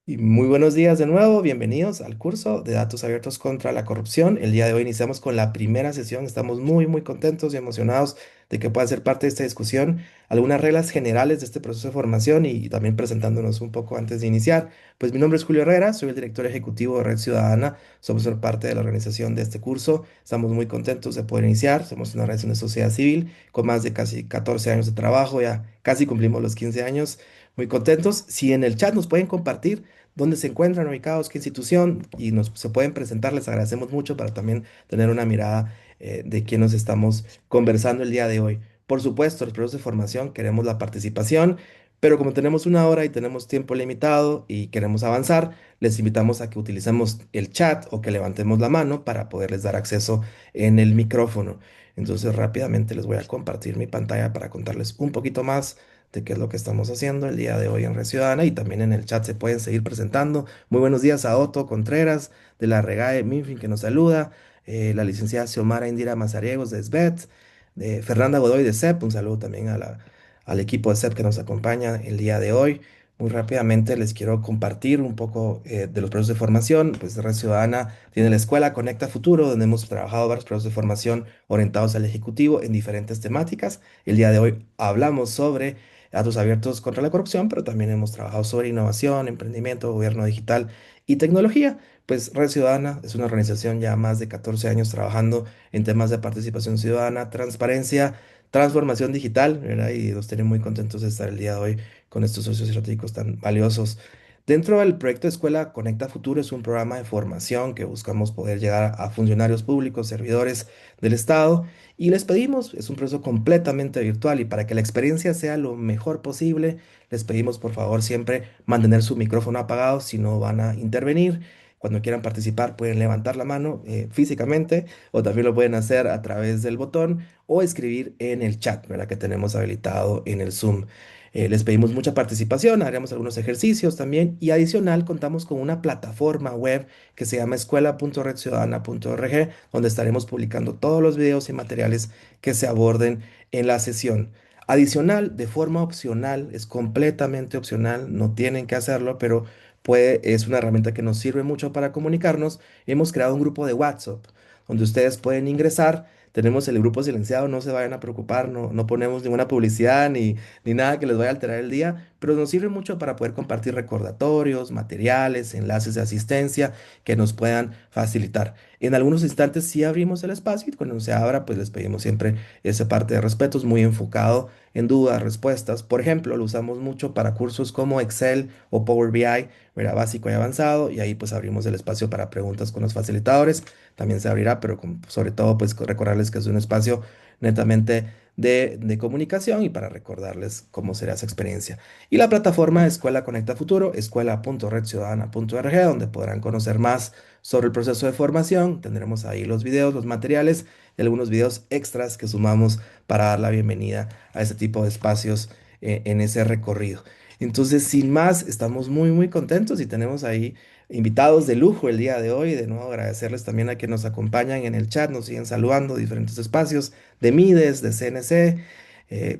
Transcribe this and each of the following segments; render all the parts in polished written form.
Y muy buenos días de nuevo, bienvenidos al curso de datos abiertos contra la corrupción. El día de hoy iniciamos con la primera sesión, estamos muy contentos y emocionados de que pueda ser parte de esta discusión, algunas reglas generales de este proceso de formación y también presentándonos un poco antes de iniciar. Pues mi nombre es Julio Herrera, soy el director ejecutivo de Red Ciudadana, somos una parte de la organización de este curso, estamos muy contentos de poder iniciar, somos una organización de sociedad civil con más de casi 14 años de trabajo, ya casi cumplimos los 15 años, muy contentos. Si en el chat nos pueden compartir dónde se encuentran ubicados, qué institución, y se pueden presentar. Les agradecemos mucho para también tener una mirada de quién nos estamos conversando el día de hoy. Por supuesto, los procesos de formación queremos la participación, pero como tenemos una hora y tenemos tiempo limitado y queremos avanzar, les invitamos a que utilicemos el chat o que levantemos la mano para poderles dar acceso en el micrófono. Entonces rápidamente les voy a compartir mi pantalla para contarles un poquito más de qué es lo que estamos haciendo el día de hoy en Red Ciudadana y también en el chat se pueden seguir presentando. Muy buenos días a Otto Contreras de la Regae Minfin que nos saluda, la licenciada Xiomara Indira Mazariegos de SBET, de Fernanda Godoy de CEP, un saludo también al equipo de CEP que nos acompaña el día de hoy. Muy rápidamente les quiero compartir un poco de los procesos de formación. Pues Red Ciudadana tiene la escuela Conecta Futuro, donde hemos trabajado varios procesos de formación orientados al Ejecutivo en diferentes temáticas. El día de hoy hablamos sobre datos abiertos contra la corrupción, pero también hemos trabajado sobre innovación, emprendimiento, gobierno digital y tecnología. Pues Red Ciudadana es una organización ya más de 14 años trabajando en temas de participación ciudadana, transparencia, transformación digital, ¿verdad? Y nos tenemos muy contentos de estar el día de hoy con estos socios estratégicos tan valiosos. Dentro del proyecto Escuela Conecta Futuro es un programa de formación que buscamos poder llegar a funcionarios públicos, servidores del Estado y les pedimos, es un proceso completamente virtual y para que la experiencia sea lo mejor posible, les pedimos por favor siempre mantener su micrófono apagado si no van a intervenir. Cuando quieran participar pueden levantar la mano físicamente o también lo pueden hacer a través del botón o escribir en el chat, ¿verdad? Que tenemos habilitado en el Zoom. Les pedimos mucha participación, haremos algunos ejercicios también y adicional contamos con una plataforma web que se llama escuela.redciudadana.org, donde estaremos publicando todos los videos y materiales que se aborden en la sesión. Adicional, de forma opcional, es completamente opcional, no tienen que hacerlo, pero es una herramienta que nos sirve mucho para comunicarnos. Hemos creado un grupo de WhatsApp donde ustedes pueden ingresar. Tenemos el grupo silenciado, no se vayan a preocupar, no ponemos ninguna publicidad ni nada que les vaya a alterar el día, pero nos sirve mucho para poder compartir recordatorios, materiales, enlaces de asistencia que nos puedan facilitar. En algunos instantes sí abrimos el espacio y cuando se abra, pues les pedimos siempre esa parte de respeto, es muy enfocado en dudas, respuestas. Por ejemplo, lo usamos mucho para cursos como Excel o Power BI, ¿verdad? Básico y avanzado, y ahí pues abrimos el espacio para preguntas con los facilitadores. También se abrirá, pero sobre todo pues recordarles que es un espacio netamente de comunicación y para recordarles cómo será esa experiencia. Y la plataforma Escuela Conecta Futuro, escuela.redciudadana.org, donde podrán conocer más sobre el proceso de formación. Tendremos ahí los videos, los materiales y algunos videos extras que sumamos para dar la bienvenida a este tipo de espacios en ese recorrido. Entonces, sin más, estamos muy contentos y tenemos ahí invitados de lujo el día de hoy. De nuevo, agradecerles también a que nos acompañan en el chat, nos siguen saludando, diferentes espacios de MIDES, de CNC,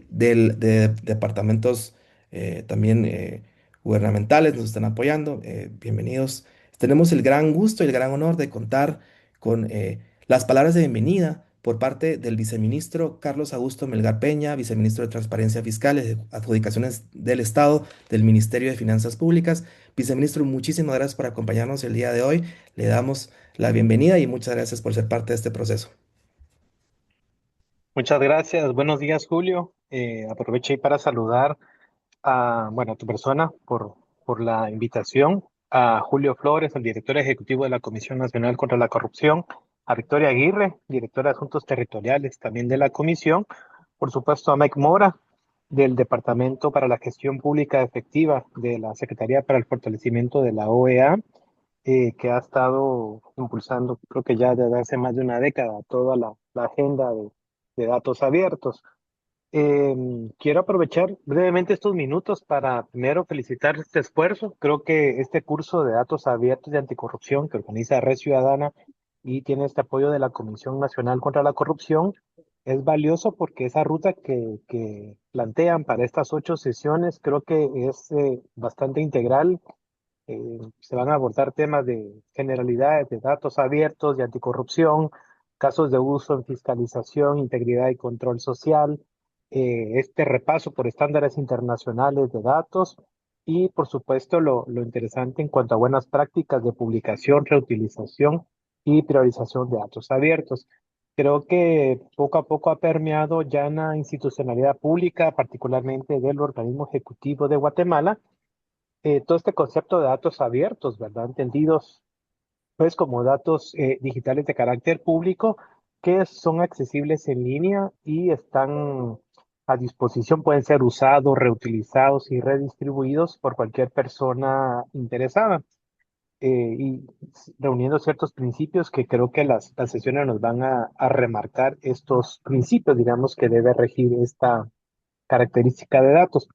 de departamentos también gubernamentales, nos están apoyando. Bienvenidos. Tenemos el gran gusto y el gran honor de contar con las palabras de bienvenida por parte del viceministro Carlos Augusto Melgar Peña, viceministro de Transparencia Fiscal y de Adjudicaciones del Estado del Ministerio de Finanzas Públicas. Viceministro, muchísimas gracias por acompañarnos el día de hoy. Le damos la bienvenida y muchas gracias por ser parte de este proceso. Muchas gracias. Buenos días, Julio. Aprovecho ahí para saludar a tu persona por la invitación, a Julio Flores, el director ejecutivo de la Comisión Nacional contra la Corrupción, a Victoria Aguirre, directora de Asuntos Territoriales también de la Comisión, por supuesto a Mike Mora, del Departamento para la Gestión Pública Efectiva de la Secretaría para el Fortalecimiento de la OEA, que ha estado impulsando, creo que ya desde hace más de una década, toda la agenda de datos abiertos. Quiero aprovechar brevemente estos minutos para primero felicitar este esfuerzo. Creo que este curso de datos abiertos de anticorrupción que organiza Red Ciudadana y tiene este apoyo de la Comisión Nacional contra la Corrupción es valioso porque esa ruta que plantean para estas 8 sesiones creo que es bastante integral Se van a abordar temas de generalidades de datos abiertos, de anticorrupción, casos de uso en fiscalización, integridad y control social, este repaso por estándares internacionales de datos y, por supuesto, lo interesante en cuanto a buenas prácticas de publicación, reutilización y priorización de datos abiertos. Creo que poco a poco ha permeado ya en la institucionalidad pública, particularmente del organismo ejecutivo de Guatemala, todo este concepto de datos abiertos, ¿verdad? Entendidos pues como datos digitales de carácter público que son accesibles en línea y están a disposición, pueden ser usados, reutilizados y redistribuidos por cualquier persona interesada. Y reuniendo ciertos principios que creo que las sesiones nos van a remarcar estos principios, digamos, que debe regir esta característica de datos.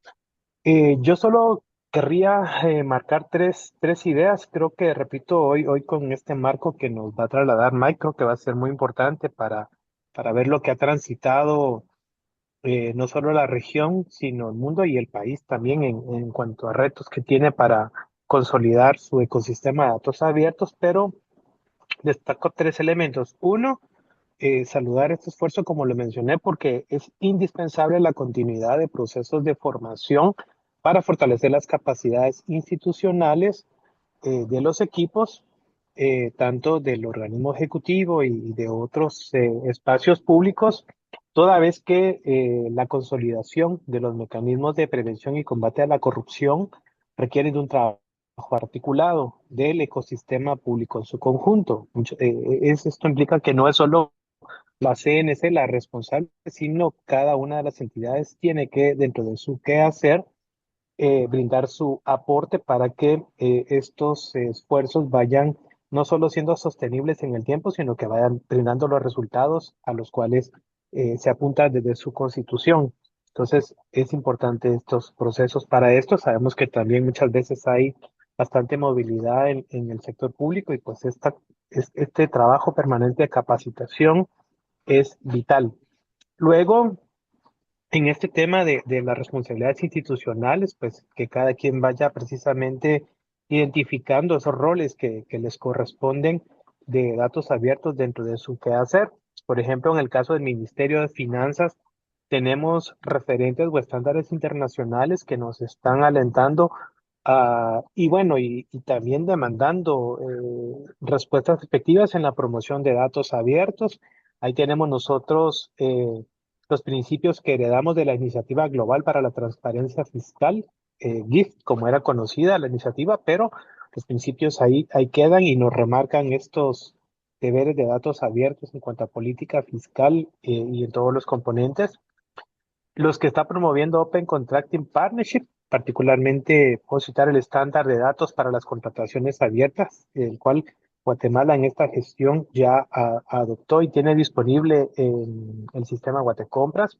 Yo solo querría marcar tres ideas. Creo que, repito, hoy con este marco que nos va a trasladar Mike, creo que va a ser muy importante para ver lo que ha transitado no solo la región, sino el mundo y el país también en cuanto a retos que tiene para consolidar su ecosistema de datos abiertos, pero destaco tres elementos. Uno, saludar este esfuerzo, como lo mencioné, porque es indispensable la continuidad de procesos de formación para fortalecer las capacidades institucionales de los equipos, tanto del organismo ejecutivo y de otros espacios públicos, toda vez que la consolidación de los mecanismos de prevención y combate a la corrupción requiere de un trabajo articulado del ecosistema público en su conjunto. Esto implica que no es solo la CNC la responsable, sino cada una de las entidades tiene que, dentro de su quehacer, brindar su aporte para que estos esfuerzos vayan no solo siendo sostenibles en el tiempo, sino que vayan brindando los resultados a los cuales se apunta desde su constitución. Entonces, es importante estos procesos. Para esto, sabemos que también muchas veces hay bastante movilidad en el sector público y pues este trabajo permanente de capacitación es vital. Luego, en este tema de las responsabilidades institucionales, pues que cada quien vaya precisamente identificando esos roles que les corresponden de datos abiertos dentro de su quehacer. Por ejemplo, en el caso del Ministerio de Finanzas, tenemos referentes o estándares internacionales que nos están alentando y bueno, y también demandando respuestas efectivas en la promoción de datos abiertos. Ahí tenemos nosotros los principios que heredamos de la Iniciativa Global para la Transparencia Fiscal, GIFT, como era conocida la iniciativa, pero los principios ahí quedan y nos remarcan estos deberes de datos abiertos en cuanto a política fiscal y en todos los componentes. Los que está promoviendo Open Contracting Partnership, particularmente puedo citar el estándar de datos para las contrataciones abiertas, el cual Guatemala en esta gestión ya adoptó y tiene disponible en el sistema Guatecompras.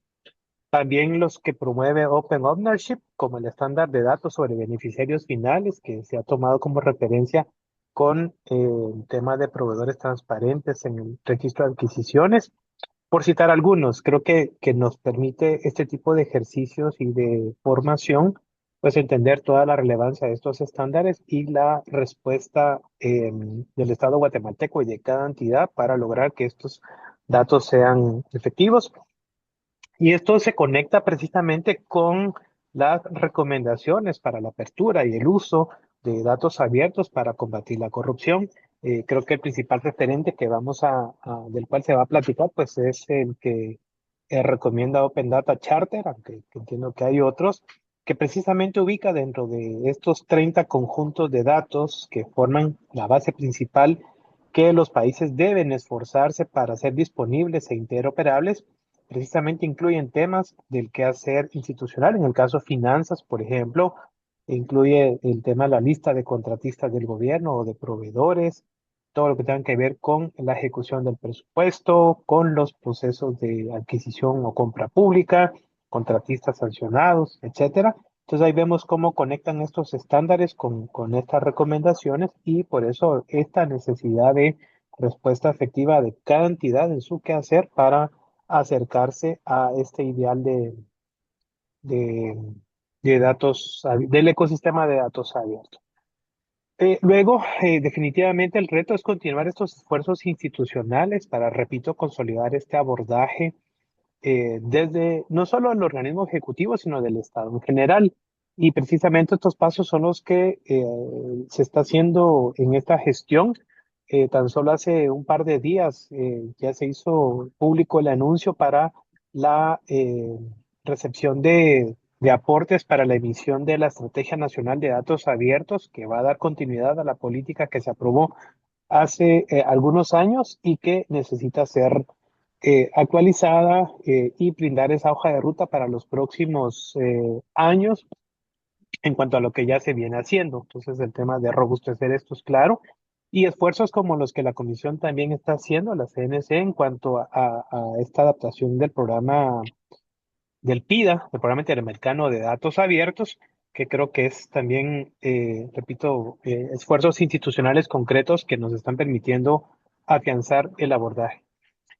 También los que promueve Open Ownership, como el estándar de datos sobre beneficiarios finales, que se ha tomado como referencia con el tema de proveedores transparentes en el registro de adquisiciones. Por citar algunos, creo que nos permite este tipo de ejercicios y de formación, pues entender toda la relevancia de estos estándares y la respuesta del Estado guatemalteco y de cada entidad para lograr que estos datos sean efectivos. Y esto se conecta precisamente con las recomendaciones para la apertura y el uso de datos abiertos para combatir la corrupción. Creo que el principal referente que del cual se va a platicar, pues es el que recomienda Open Data Charter, aunque que entiendo que hay otros, que precisamente ubica dentro de estos 30 conjuntos de datos que forman la base principal que los países deben esforzarse para ser disponibles e interoperables. Precisamente incluyen temas del quehacer institucional, en el caso finanzas, por ejemplo, incluye el tema de la lista de contratistas del gobierno o de proveedores, todo lo que tenga que ver con la ejecución del presupuesto, con los procesos de adquisición o compra pública, contratistas sancionados, etcétera. Entonces ahí vemos cómo conectan estos estándares con estas recomendaciones y por eso esta necesidad de respuesta efectiva de cada entidad en su quehacer para acercarse a este ideal de, de datos, del ecosistema de datos abiertos. Definitivamente el reto es continuar estos esfuerzos institucionales para, repito, consolidar este abordaje desde no solo el organismo ejecutivo, sino del Estado en general. Y precisamente estos pasos son los que se está haciendo en esta gestión. Tan solo hace un par de días ya se hizo público el anuncio para la recepción de aportes para la emisión de la Estrategia Nacional de Datos Abiertos, que va a dar continuidad a la política que se aprobó hace algunos años y que necesita ser actualizada y brindar esa hoja de ruta para los próximos años en cuanto a lo que ya se viene haciendo. Entonces, el tema de robustecer esto es claro. Y esfuerzos como los que la Comisión también está haciendo, la CNC, en cuanto a esta adaptación del programa del PIDA, el Programa Interamericano de Datos Abiertos, que creo que es también, repito, esfuerzos institucionales concretos que nos están permitiendo afianzar el abordaje.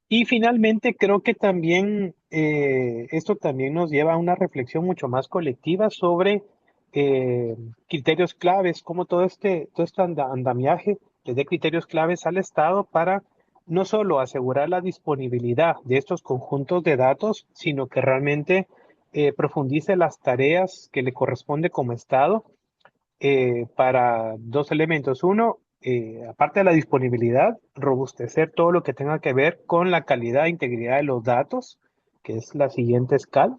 Y finalmente, creo que también esto también nos lleva a una reflexión mucho más colectiva sobre criterios claves, cómo todo este andamiaje le dé criterios claves al Estado para no solo asegurar la disponibilidad de estos conjuntos de datos, sino que realmente profundice las tareas que le corresponde como Estado para dos elementos. Uno, aparte de la disponibilidad, robustecer todo lo que tenga que ver con la calidad e integridad de los datos, que es la siguiente escala.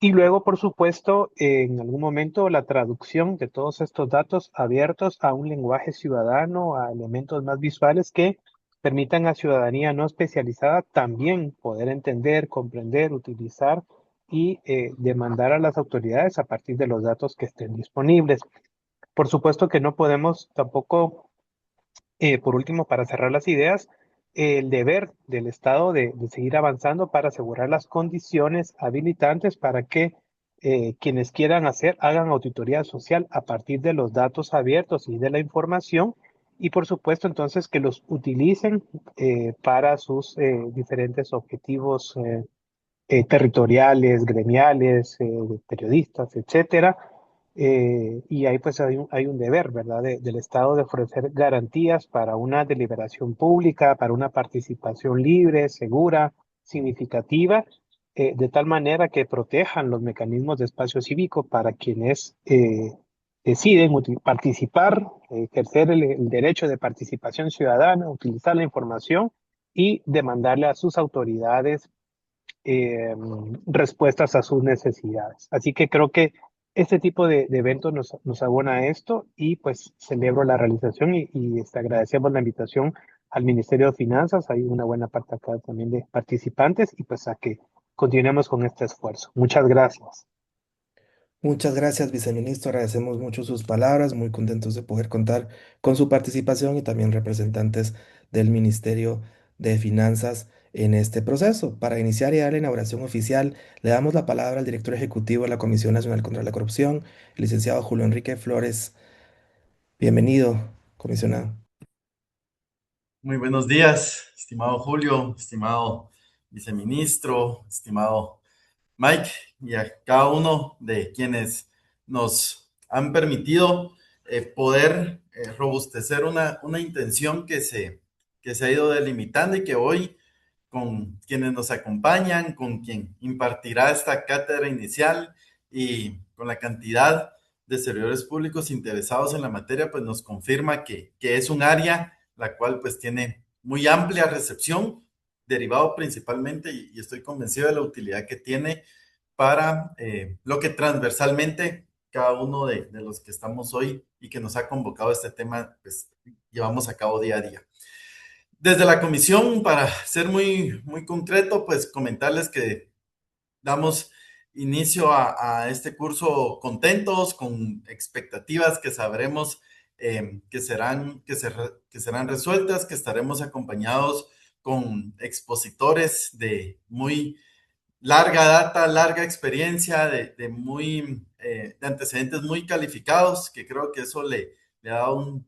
Y luego, por supuesto, en algún momento la traducción de todos estos datos abiertos a un lenguaje ciudadano, a elementos más visuales que permitan a ciudadanía no especializada también poder entender, comprender, utilizar y demandar a las autoridades a partir de los datos que estén disponibles. Por supuesto que no podemos tampoco, por último, para cerrar las ideas, el deber del Estado de seguir avanzando para asegurar las condiciones habilitantes para que quienes quieran hacer, hagan auditoría social a partir de los datos abiertos y de la información y por supuesto entonces que los utilicen para sus diferentes objetivos territoriales, gremiales, de periodistas, etcétera. Y ahí pues hay un deber, ¿verdad?, del Estado de ofrecer garantías para una deliberación pública, para una participación libre, segura, significativa, de tal manera que protejan los mecanismos de espacio cívico para quienes deciden participar, ejercer el derecho de participación ciudadana, utilizar la información y demandarle a sus autoridades eh, respuestas a sus necesidades. Así que creo que este tipo de eventos nos abona a esto y pues celebro la realización agradecemos la invitación al Ministerio de Finanzas. Hay una buena parte acá también de participantes y pues a que continuemos con este esfuerzo. Muchas gracias. Muchas gracias, viceministro. Agradecemos mucho sus palabras, muy contentos de poder contar con su participación y también representantes del Ministerio de Finanzas en este proceso. Para iniciar y dar la inauguración oficial, le damos la palabra al director ejecutivo de la Comisión Nacional contra la Corrupción, el licenciado Julio Enrique Flores. Bienvenido, comisionado. Muy buenos días, estimado Julio, estimado viceministro, estimado Mike y a cada uno de quienes nos han permitido poder robustecer una intención que se ha ido delimitando y que hoy con quienes nos acompañan, con quien impartirá esta cátedra inicial y con la cantidad de servidores públicos interesados en la materia, pues nos confirma que es un área la cual pues tiene muy amplia recepción, derivado principalmente, y estoy convencido de la utilidad que tiene para lo que transversalmente cada uno de los que estamos hoy y que nos ha convocado este tema, pues llevamos a cabo día a día. Desde la comisión, para ser muy concreto, pues comentarles que damos inicio a este curso contentos, con expectativas que sabremos que serán resueltas, que estaremos acompañados con expositores de muy larga data, larga experiencia, de antecedentes muy calificados, que creo que eso le da un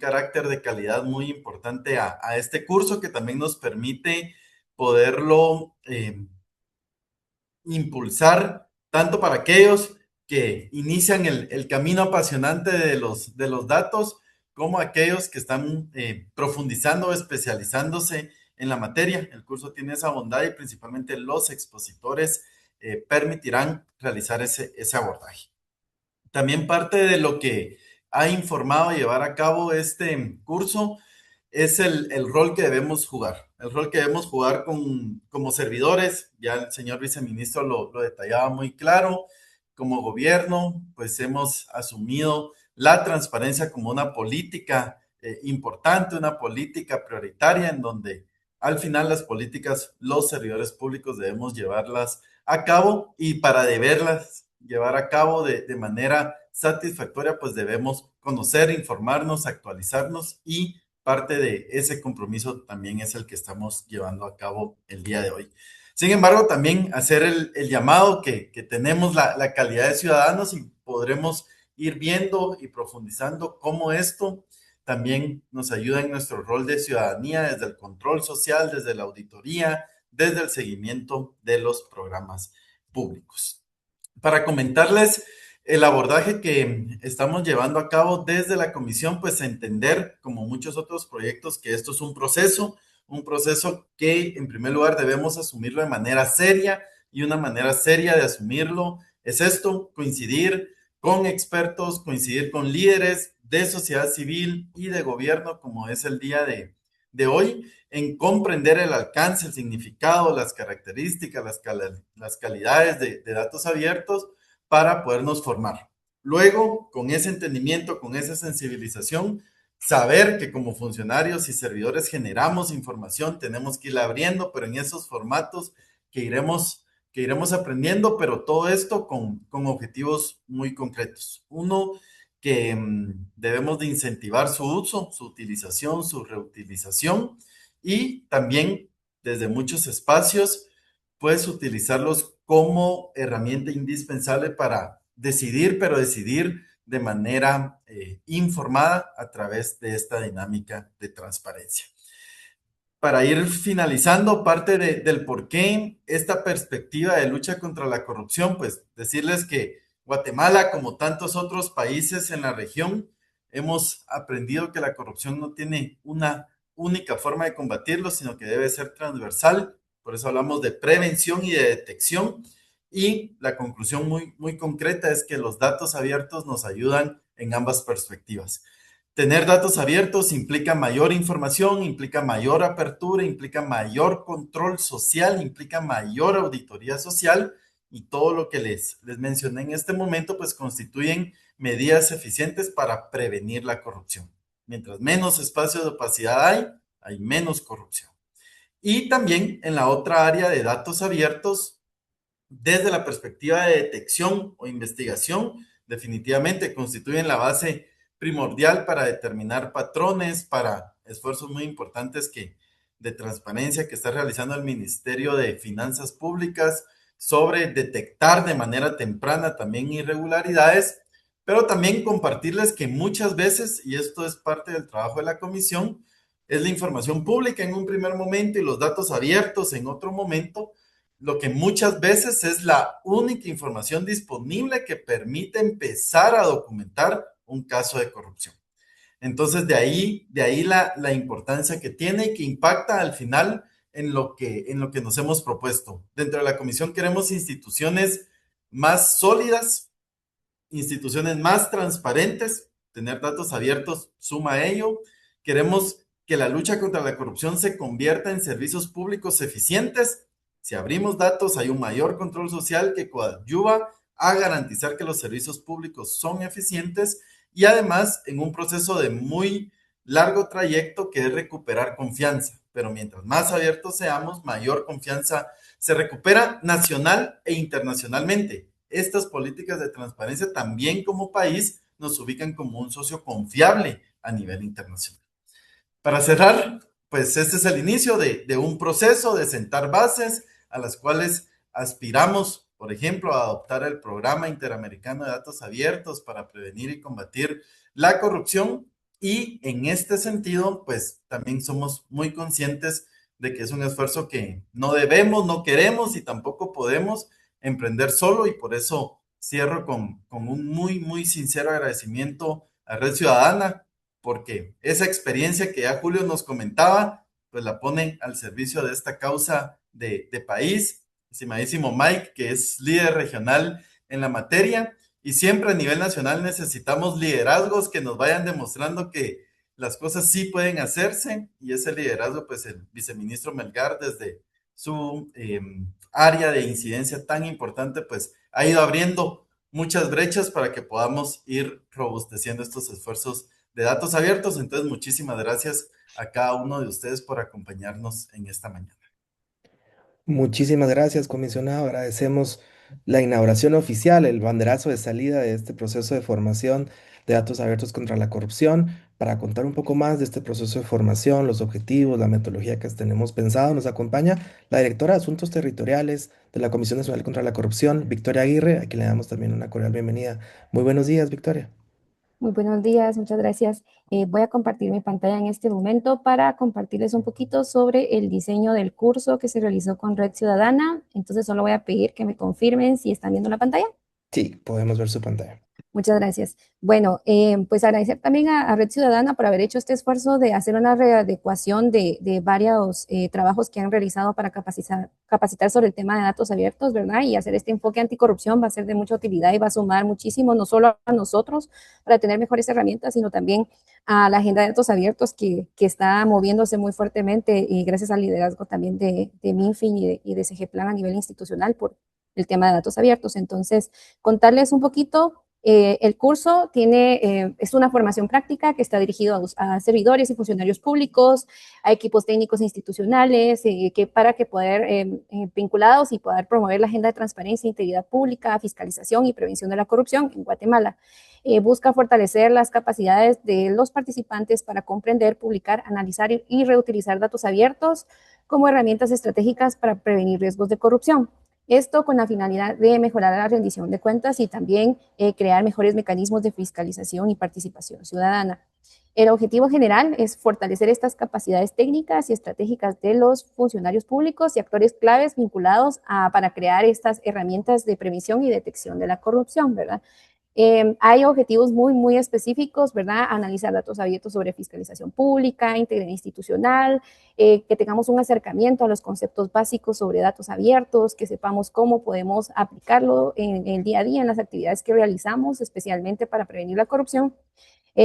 carácter de calidad muy importante a este curso que también nos permite poderlo impulsar tanto para aquellos que inician el camino apasionante de los datos, como aquellos que están profundizando o especializándose en la materia. El curso tiene esa bondad y principalmente los expositores permitirán realizar ese abordaje. También parte de lo que ha informado llevar a cabo este curso es el rol que debemos jugar, el rol que debemos jugar como servidores. Ya el señor viceministro lo detallaba muy claro. Como gobierno, pues hemos asumido la transparencia como una política importante, una política prioritaria en donde al final las políticas, los servidores públicos debemos llevarlas a cabo, y para deberlas llevar a cabo de manera satisfactoria, pues debemos conocer, informarnos, actualizarnos, y parte de ese compromiso también es el que estamos llevando a cabo el día de hoy. Sin embargo, también hacer el llamado que tenemos la calidad de ciudadanos, y podremos ir viendo y profundizando cómo esto también nos ayuda en nuestro rol de ciudadanía, desde el control social, desde la auditoría, desde el seguimiento de los programas públicos. Para comentarles el abordaje que estamos llevando a cabo desde la comisión, pues entender, como muchos otros proyectos, que esto es un proceso que en primer lugar debemos asumirlo de manera seria, y una manera seria de asumirlo es esto: coincidir con expertos, coincidir con líderes de sociedad civil y de gobierno, como es el día de hoy, en comprender el alcance, el significado, las características, las calidades de datos abiertos para podernos formar. Luego, con ese entendimiento, con esa sensibilización, saber que como funcionarios y servidores generamos información, tenemos que irla abriendo, pero en esos formatos que iremos aprendiendo, pero todo esto con objetivos muy concretos. Uno, que debemos de incentivar su uso, su utilización, su reutilización, y también desde muchos espacios, pues utilizarlos como herramienta indispensable para decidir, pero decidir de manera informada a través de esta dinámica de transparencia. Para ir finalizando parte del por qué esta perspectiva de lucha contra la corrupción, pues decirles que Guatemala, como tantos otros países en la región, hemos aprendido que la corrupción no tiene una única forma de combatirlo, sino que debe ser transversal. Por eso hablamos de prevención y de detección. Y la conclusión muy concreta es que los datos abiertos nos ayudan en ambas perspectivas. Tener datos abiertos implica mayor información, implica mayor apertura, implica mayor control social, implica mayor auditoría social, y todo lo que les mencioné en este momento pues constituyen medidas eficientes para prevenir la corrupción. Mientras menos espacio de opacidad hay menos corrupción. Y también en la otra área de datos abiertos, desde la perspectiva de detección o investigación, definitivamente constituyen la base primordial para determinar patrones, para esfuerzos muy importantes de transparencia que está realizando el Ministerio de Finanzas Públicas sobre detectar de manera temprana también irregularidades, pero también compartirles que muchas veces, y esto es parte del trabajo de la comisión, es la información pública en un primer momento y los datos abiertos en otro momento, lo que muchas veces es la única información disponible que permite empezar a documentar un caso de corrupción. Entonces, de ahí la importancia que tiene y que impacta al final en lo que nos hemos propuesto. Dentro de la comisión queremos instituciones más sólidas, instituciones más transparentes. Tener datos abiertos suma a ello. Queremos que la lucha contra la corrupción se convierta en servicios públicos eficientes. Si abrimos datos, hay un mayor control social que coadyuva a garantizar que los servicios públicos son eficientes, y además en un proceso de muy largo trayecto que es recuperar confianza. Pero mientras más abiertos seamos, mayor confianza se recupera nacional e internacionalmente. Estas políticas de transparencia también como país nos ubican como un socio confiable a nivel internacional. Para cerrar, pues este es el inicio de un proceso de sentar bases a las cuales aspiramos, por ejemplo, a adoptar el Programa Interamericano de Datos Abiertos para prevenir y combatir la corrupción. Y en este sentido, pues también somos muy conscientes de que es un esfuerzo que no debemos, no queremos y tampoco podemos emprender solo, y por eso cierro con un muy sincero agradecimiento a Red Ciudadana porque esa experiencia que ya Julio nos comentaba, pues la ponen al servicio de esta causa de país. Estimadísimo Mike, que es líder regional en la materia, y siempre a nivel nacional necesitamos liderazgos que nos vayan demostrando que las cosas sí pueden hacerse, y ese liderazgo, pues el viceministro Melgar, desde su área de incidencia tan importante, pues ha ido abriendo muchas brechas para que podamos ir robusteciendo estos esfuerzos de datos abiertos. Entonces, muchísimas gracias a cada uno de ustedes por acompañarnos en esta mañana. Muchísimas gracias, comisionado. Agradecemos la inauguración oficial, el banderazo de salida de este proceso de formación de datos abiertos contra la corrupción. Para contar un poco más de este proceso de formación, los objetivos, la metodología que tenemos pensado, nos acompaña la directora de Asuntos Territoriales de la Comisión Nacional contra la Corrupción, Victoria Aguirre, a quien le damos también una cordial bienvenida. Muy buenos días, Victoria. Muy buenos días, muchas gracias. Voy a compartir mi pantalla en este momento para compartirles un poquito sobre el diseño del curso que se realizó con Red Ciudadana. Entonces solo voy a pedir que me confirmen si están viendo la pantalla. Sí, podemos ver su pantalla. Muchas gracias. Bueno, pues agradecer también a Red Ciudadana por haber hecho este esfuerzo de hacer una readecuación de varios trabajos que han realizado para capacitar sobre el tema de datos abiertos, ¿verdad? Y hacer este enfoque anticorrupción va a ser de mucha utilidad y va a sumar muchísimo, no solo a nosotros para tener mejores herramientas, sino también a la agenda de datos abiertos que está moviéndose muy fuertemente y gracias al liderazgo también de MinFin y de CGPlan a nivel institucional por el tema de datos abiertos. Entonces, contarles un poquito. El curso es una formación práctica que está dirigido a servidores y funcionarios públicos, a equipos técnicos institucionales, para que poder, vinculados y poder promover la agenda de transparencia, integridad pública, fiscalización y prevención de la corrupción en Guatemala. Busca fortalecer las capacidades de los participantes para comprender, publicar, analizar y reutilizar datos abiertos como herramientas estratégicas para prevenir riesgos de corrupción. Esto con la finalidad de mejorar la rendición de cuentas y también crear mejores mecanismos de fiscalización y participación ciudadana. El objetivo general es fortalecer estas capacidades técnicas y estratégicas de los funcionarios públicos y actores claves vinculados para crear estas herramientas de prevención y detección de la corrupción, ¿verdad? Hay objetivos muy específicos, ¿verdad? Analizar datos abiertos sobre fiscalización pública, integridad institucional, que tengamos un acercamiento a los conceptos básicos sobre datos abiertos, que sepamos cómo podemos aplicarlo en el día a día, en las actividades que realizamos, especialmente para prevenir la corrupción.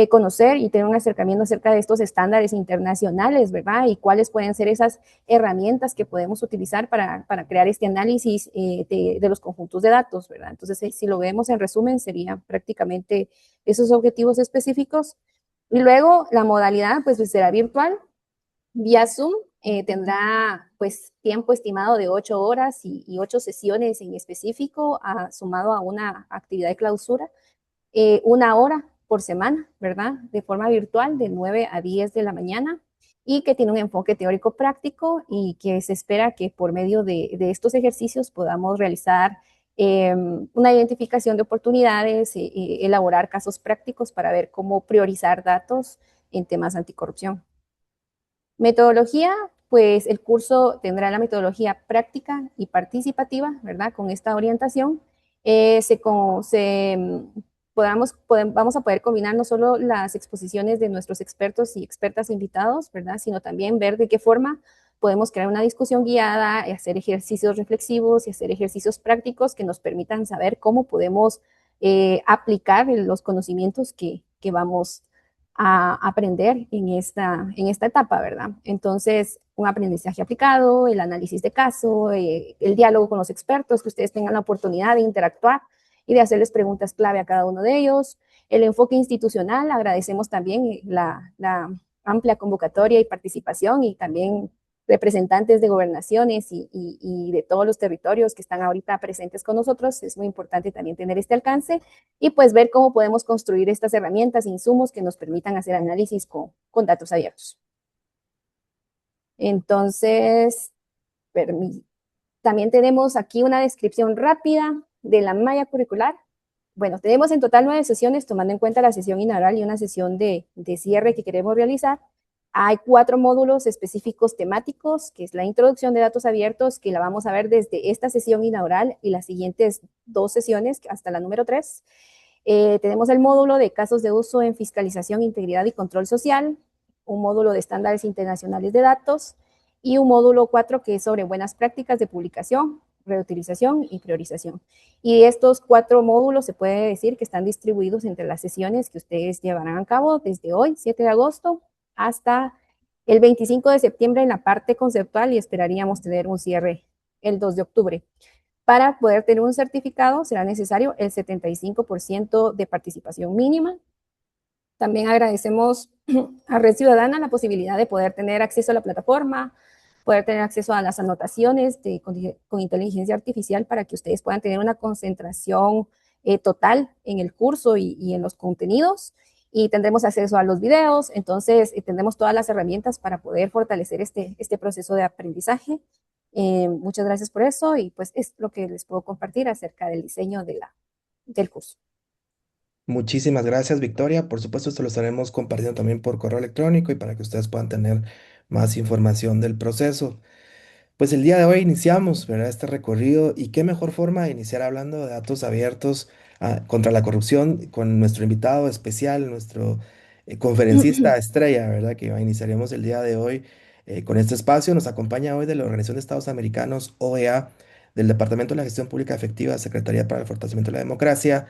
Conocer y tener un acercamiento acerca de estos estándares internacionales, ¿verdad? Y cuáles pueden ser esas herramientas que podemos utilizar para crear este análisis de los conjuntos de datos, ¿verdad? Entonces, si lo vemos en resumen, serían prácticamente esos objetivos específicos. Y luego, la modalidad, pues, será virtual, vía Zoom. Tendrá, pues, tiempo estimado de 8 horas y 8 sesiones en específico, sumado a una actividad de clausura. 1 hora por semana, ¿verdad? De forma virtual, de 9 a 10 de la mañana, y que tiene un enfoque teórico práctico y que se espera que por medio de estos ejercicios podamos realizar una identificación de oportunidades, elaborar casos prácticos para ver cómo priorizar datos en temas anticorrupción. Metodología, pues el curso tendrá la metodología práctica y participativa, ¿verdad? Con esta orientación. Vamos a poder combinar no solo las exposiciones de nuestros expertos y expertas invitados, ¿verdad? Sino también ver de qué forma podemos crear una discusión guiada, y hacer ejercicios reflexivos y hacer ejercicios prácticos que nos permitan saber cómo podemos aplicar los conocimientos que vamos a aprender en esta etapa, ¿verdad? Entonces, un aprendizaje aplicado, el análisis de caso, el diálogo con los expertos, que ustedes tengan la oportunidad de interactuar y de hacerles preguntas clave a cada uno de ellos. El enfoque institucional, agradecemos también la amplia convocatoria y participación y también representantes de gobernaciones y de todos los territorios que están ahorita presentes con nosotros. Es muy importante también tener este alcance y pues ver cómo podemos construir estas herramientas, insumos que nos permitan hacer análisis con datos abiertos. Entonces, también tenemos aquí una descripción rápida de la malla curricular. Bueno, tenemos en total 9 sesiones, tomando en cuenta la sesión inaugural y una sesión de cierre que queremos realizar. Hay 4 módulos específicos temáticos, que es la introducción de datos abiertos, que la vamos a ver desde esta sesión inaugural y las siguientes 2 sesiones, hasta la número 3. Tenemos el módulo de casos de uso en fiscalización, integridad y control social, un módulo de estándares internacionales de datos y un módulo 4 que es sobre buenas prácticas de publicación, reutilización y priorización. Y estos 4 módulos se puede decir que están distribuidos entre las sesiones que ustedes llevarán a cabo desde hoy, 7 de agosto, hasta el 25 de septiembre en la parte conceptual y esperaríamos tener un cierre el 2 de octubre. Para poder tener un certificado será necesario el 75% de participación mínima. También agradecemos a Red Ciudadana la posibilidad de poder tener acceso a la plataforma, poder tener acceso a las anotaciones con inteligencia artificial para que ustedes puedan tener una concentración total en el curso y en los contenidos. Y tendremos acceso a los videos, entonces tendremos todas las herramientas para poder fortalecer este proceso de aprendizaje. Muchas gracias por eso y pues es lo que les puedo compartir acerca del diseño del curso. Muchísimas gracias, Victoria. Por supuesto, esto lo estaremos compartiendo también por correo electrónico y para que ustedes puedan tener más información del proceso. Pues el día de hoy iniciamos, ¿verdad? Este recorrido y qué mejor forma de iniciar hablando de datos abiertos contra la corrupción con nuestro invitado especial, nuestro conferencista estrella, ¿verdad? Que iniciaremos el día de hoy con este espacio. Nos acompaña hoy de la Organización de Estados Americanos, OEA, del Departamento de la Gestión Pública Efectiva, Secretaría para el Fortalecimiento de la Democracia,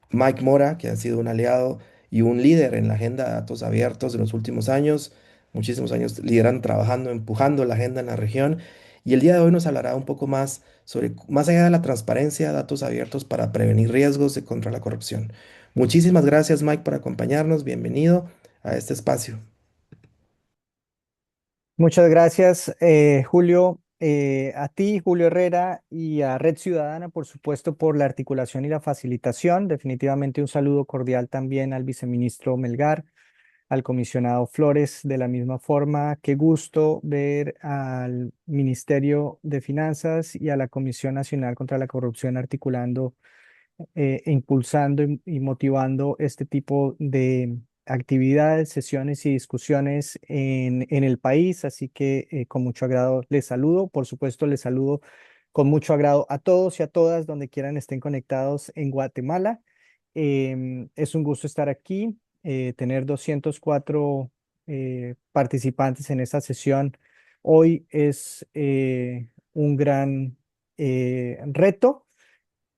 Mike Mora, que ha sido un aliado y un líder en la agenda de datos abiertos de los últimos años, muchísimos años liderando, trabajando, empujando la agenda en la región. Y el día de hoy nos hablará un poco más sobre, más allá de la transparencia, datos abiertos para prevenir riesgos y contra la corrupción. Muchísimas gracias, Mike, por acompañarnos. Bienvenido a este espacio. Muchas gracias, Julio. A ti, Julio Herrera, y a Red Ciudadana, por supuesto, por la articulación y la facilitación. Definitivamente un saludo cordial también al viceministro Melgar, al comisionado Flores, de la misma forma. Qué gusto ver al Ministerio de Finanzas y a la Comisión Nacional contra la Corrupción articulando impulsando y motivando este tipo de actividades, sesiones y discusiones en el país. Así que con mucho agrado les saludo. Por supuesto, les saludo con mucho agrado a todos y a todas donde quieran estén conectados en Guatemala. Es un gusto estar aquí, tener 204 participantes en esta sesión. Hoy es un gran reto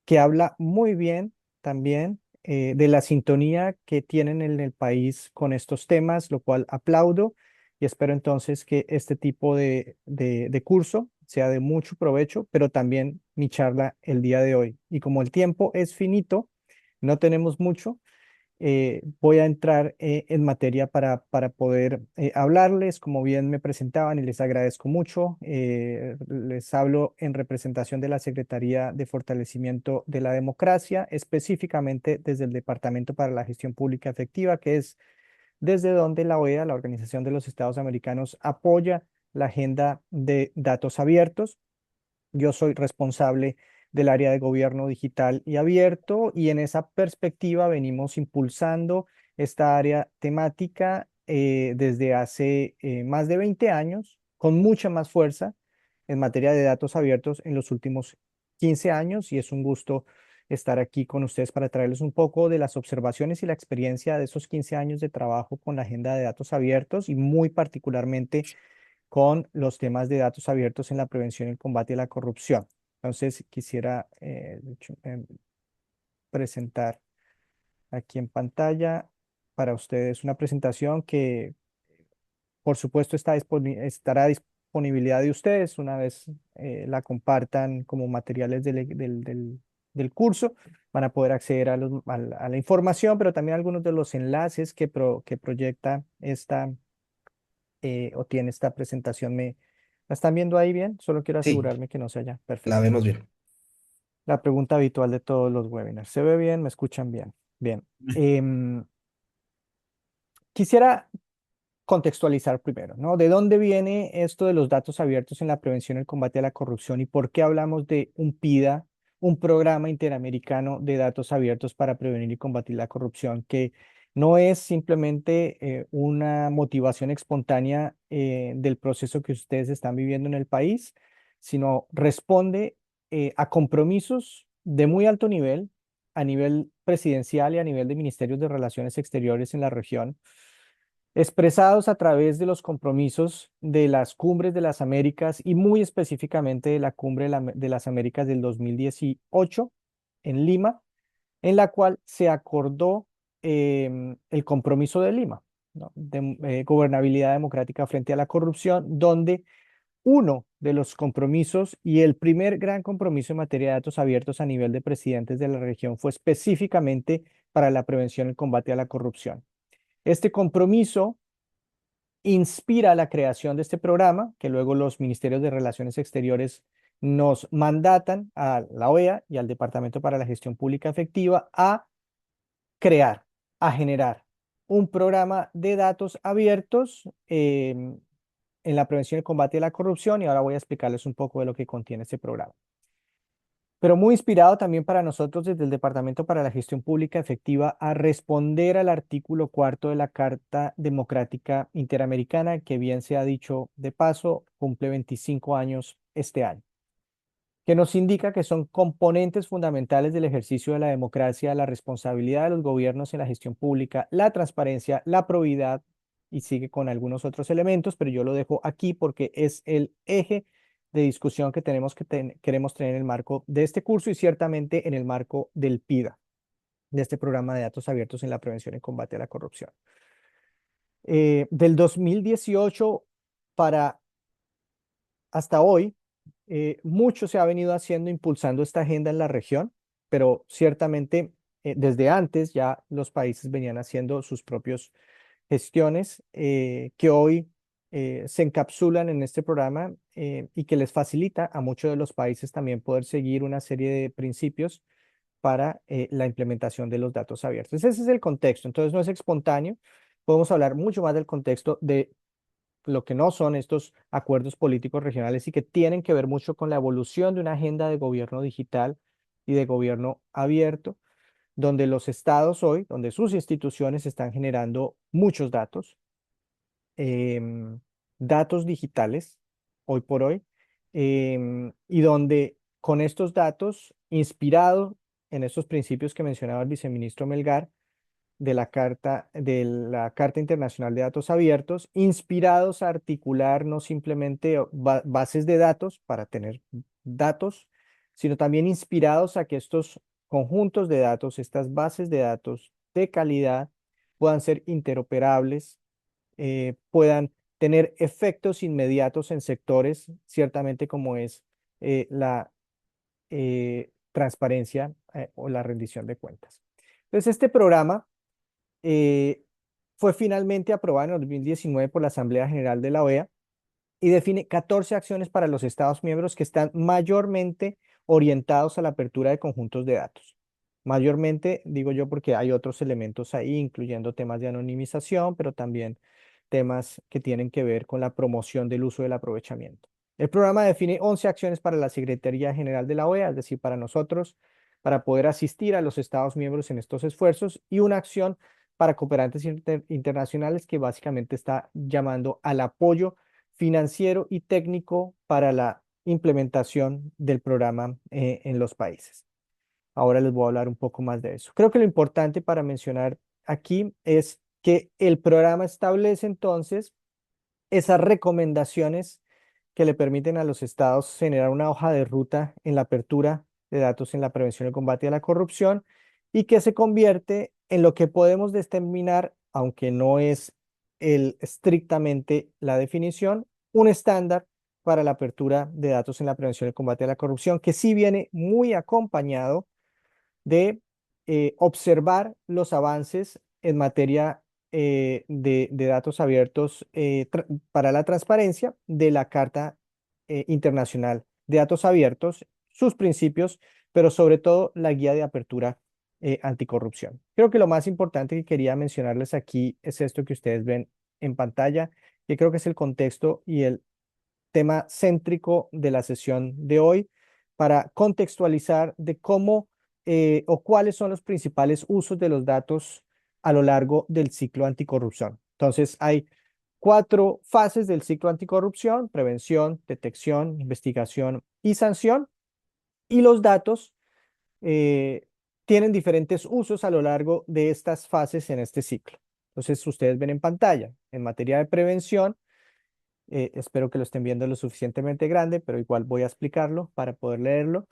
que habla muy bien también de la sintonía que tienen en el país con estos temas, lo cual aplaudo y espero entonces que este tipo de curso sea de mucho provecho, pero también mi charla el día de hoy. Y como el tiempo es finito, no tenemos mucho, voy a entrar en materia para poder hablarles, como bien me presentaban y les agradezco mucho. Les hablo en representación de la Secretaría de Fortalecimiento de la Democracia, específicamente desde el Departamento para la Gestión Pública Efectiva, que es desde donde la OEA, la Organización de los Estados Americanos, apoya la agenda de datos abiertos. Yo soy responsable del área de gobierno digital y abierto y en esa perspectiva venimos impulsando esta área temática desde hace más de 20 años con mucha más fuerza en materia de datos abiertos en los últimos 15 años y es un gusto estar aquí con ustedes para traerles un poco de las observaciones y la experiencia de esos 15 años de trabajo con la agenda de datos abiertos y muy particularmente con los temas de datos abiertos en la prevención y el combate a la corrupción. Entonces, quisiera de hecho, presentar aquí en pantalla para ustedes una presentación que, por supuesto, estará a disponibilidad de ustedes una vez la compartan como materiales del curso. Van a poder acceder a la información, pero también a algunos de los enlaces que proyecta esta o tiene esta presentación. ¿La están viendo ahí bien? Solo quiero Sí, asegurarme que no se haya. la Perfecto. vemos bien. La pregunta habitual de todos los webinars. ¿Se ve bien? ¿Me escuchan bien? Bien. Quisiera contextualizar primero, ¿no? ¿De dónde viene esto de los datos abiertos en la prevención y el combate a la corrupción y por qué hablamos de un PIDA, un programa interamericano de datos abiertos para prevenir y combatir la corrupción, que no es simplemente una motivación espontánea del proceso que ustedes están viviendo en el país, sino responde a compromisos de muy alto nivel a nivel presidencial y a nivel de ministerios de Relaciones Exteriores en la región, expresados a través de los compromisos de las cumbres de las Américas y muy específicamente de la cumbre de las Américas del 2018 en Lima, en la cual se acordó el compromiso de Lima, ¿no? De gobernabilidad democrática frente a la corrupción, donde uno de los compromisos y el primer gran compromiso en materia de datos abiertos a nivel de presidentes de la región fue específicamente para la prevención y el combate a la corrupción. Este compromiso inspira la creación de este programa, que luego los ministerios de Relaciones Exteriores nos mandatan a la OEA y al Departamento para la Gestión Pública Efectiva a crear, a generar un programa de datos abiertos en la prevención y combate a la corrupción, y ahora voy a explicarles un poco de lo que contiene este programa. Pero muy inspirado también para nosotros desde el Departamento para la Gestión Pública Efectiva a responder al artículo 4 de la Carta Democrática Interamericana, que bien se ha dicho de paso, cumple 25 años este año, que nos indica que son componentes fundamentales del ejercicio de la democracia, la responsabilidad de los gobiernos en la gestión pública, la transparencia, la probidad, y sigue con algunos otros elementos, pero yo lo dejo aquí porque es el eje de discusión que queremos tener en el marco de este curso y ciertamente en el marco del PIDA, de este programa de datos abiertos en la prevención y combate a la corrupción. Del 2018 para hasta hoy, mucho se ha venido haciendo impulsando esta agenda en la región, pero ciertamente desde antes ya los países venían haciendo sus propias gestiones que hoy se encapsulan en este programa y que les facilita a muchos de los países también poder seguir una serie de principios para la implementación de los datos abiertos. Ese es el contexto, entonces no es espontáneo. Podemos hablar mucho más del contexto de lo que no son estos acuerdos políticos regionales y que tienen que ver mucho con la evolución de una agenda de gobierno digital y de gobierno abierto, donde los estados hoy, donde sus instituciones están generando muchos datos, datos digitales, hoy por hoy, y donde con estos datos, inspirados en estos principios que mencionaba el viceministro Melgar, de la Carta Internacional de Datos Abiertos, inspirados a articular no simplemente bases de datos para tener datos, sino también inspirados a que estos conjuntos de datos, estas bases de datos de calidad, puedan ser interoperables, puedan tener efectos inmediatos en sectores, ciertamente como es la transparencia o la rendición de cuentas. Entonces, este programa eh, fue finalmente aprobada en el 2019 por la Asamblea General de la OEA y define 14 acciones para los Estados miembros que están mayormente orientados a la apertura de conjuntos de datos. Mayormente, digo yo, porque hay otros elementos ahí, incluyendo temas de anonimización, pero también temas que tienen que ver con la promoción del uso del aprovechamiento. El programa define 11 acciones para la Secretaría General de la OEA, es decir, para nosotros, para poder asistir a los Estados miembros en estos esfuerzos, y una acción para cooperantes internacionales que básicamente está llamando al apoyo financiero y técnico para la implementación del programa en los países. Ahora les voy a hablar un poco más de eso. Creo que lo importante para mencionar aquí es que el programa establece entonces esas recomendaciones que le permiten a los estados generar una hoja de ruta en la apertura de datos en la prevención y combate a la corrupción, y que se convierte en lo que podemos determinar, aunque no es estrictamente la definición, un estándar para la apertura de datos en la prevención y combate a la corrupción, que sí viene muy acompañado de observar los avances en materia de datos abiertos para la transparencia de la Carta Internacional de Datos Abiertos, sus principios, pero sobre todo la guía de apertura anticorrupción. Creo que lo más importante que quería mencionarles aquí es esto que ustedes ven en pantalla, que creo que es el contexto y el tema céntrico de la sesión de hoy, para contextualizar de cómo o cuáles son los principales usos de los datos a lo largo del ciclo anticorrupción. Entonces, hay 4 fases del ciclo anticorrupción: prevención, detección, investigación y sanción. Y los datos tienen diferentes usos a lo largo de estas fases en este ciclo. Entonces, ustedes ven en pantalla, en materia de prevención, espero que lo estén viendo lo suficientemente grande, pero igual voy a explicarlo para poder leerlo.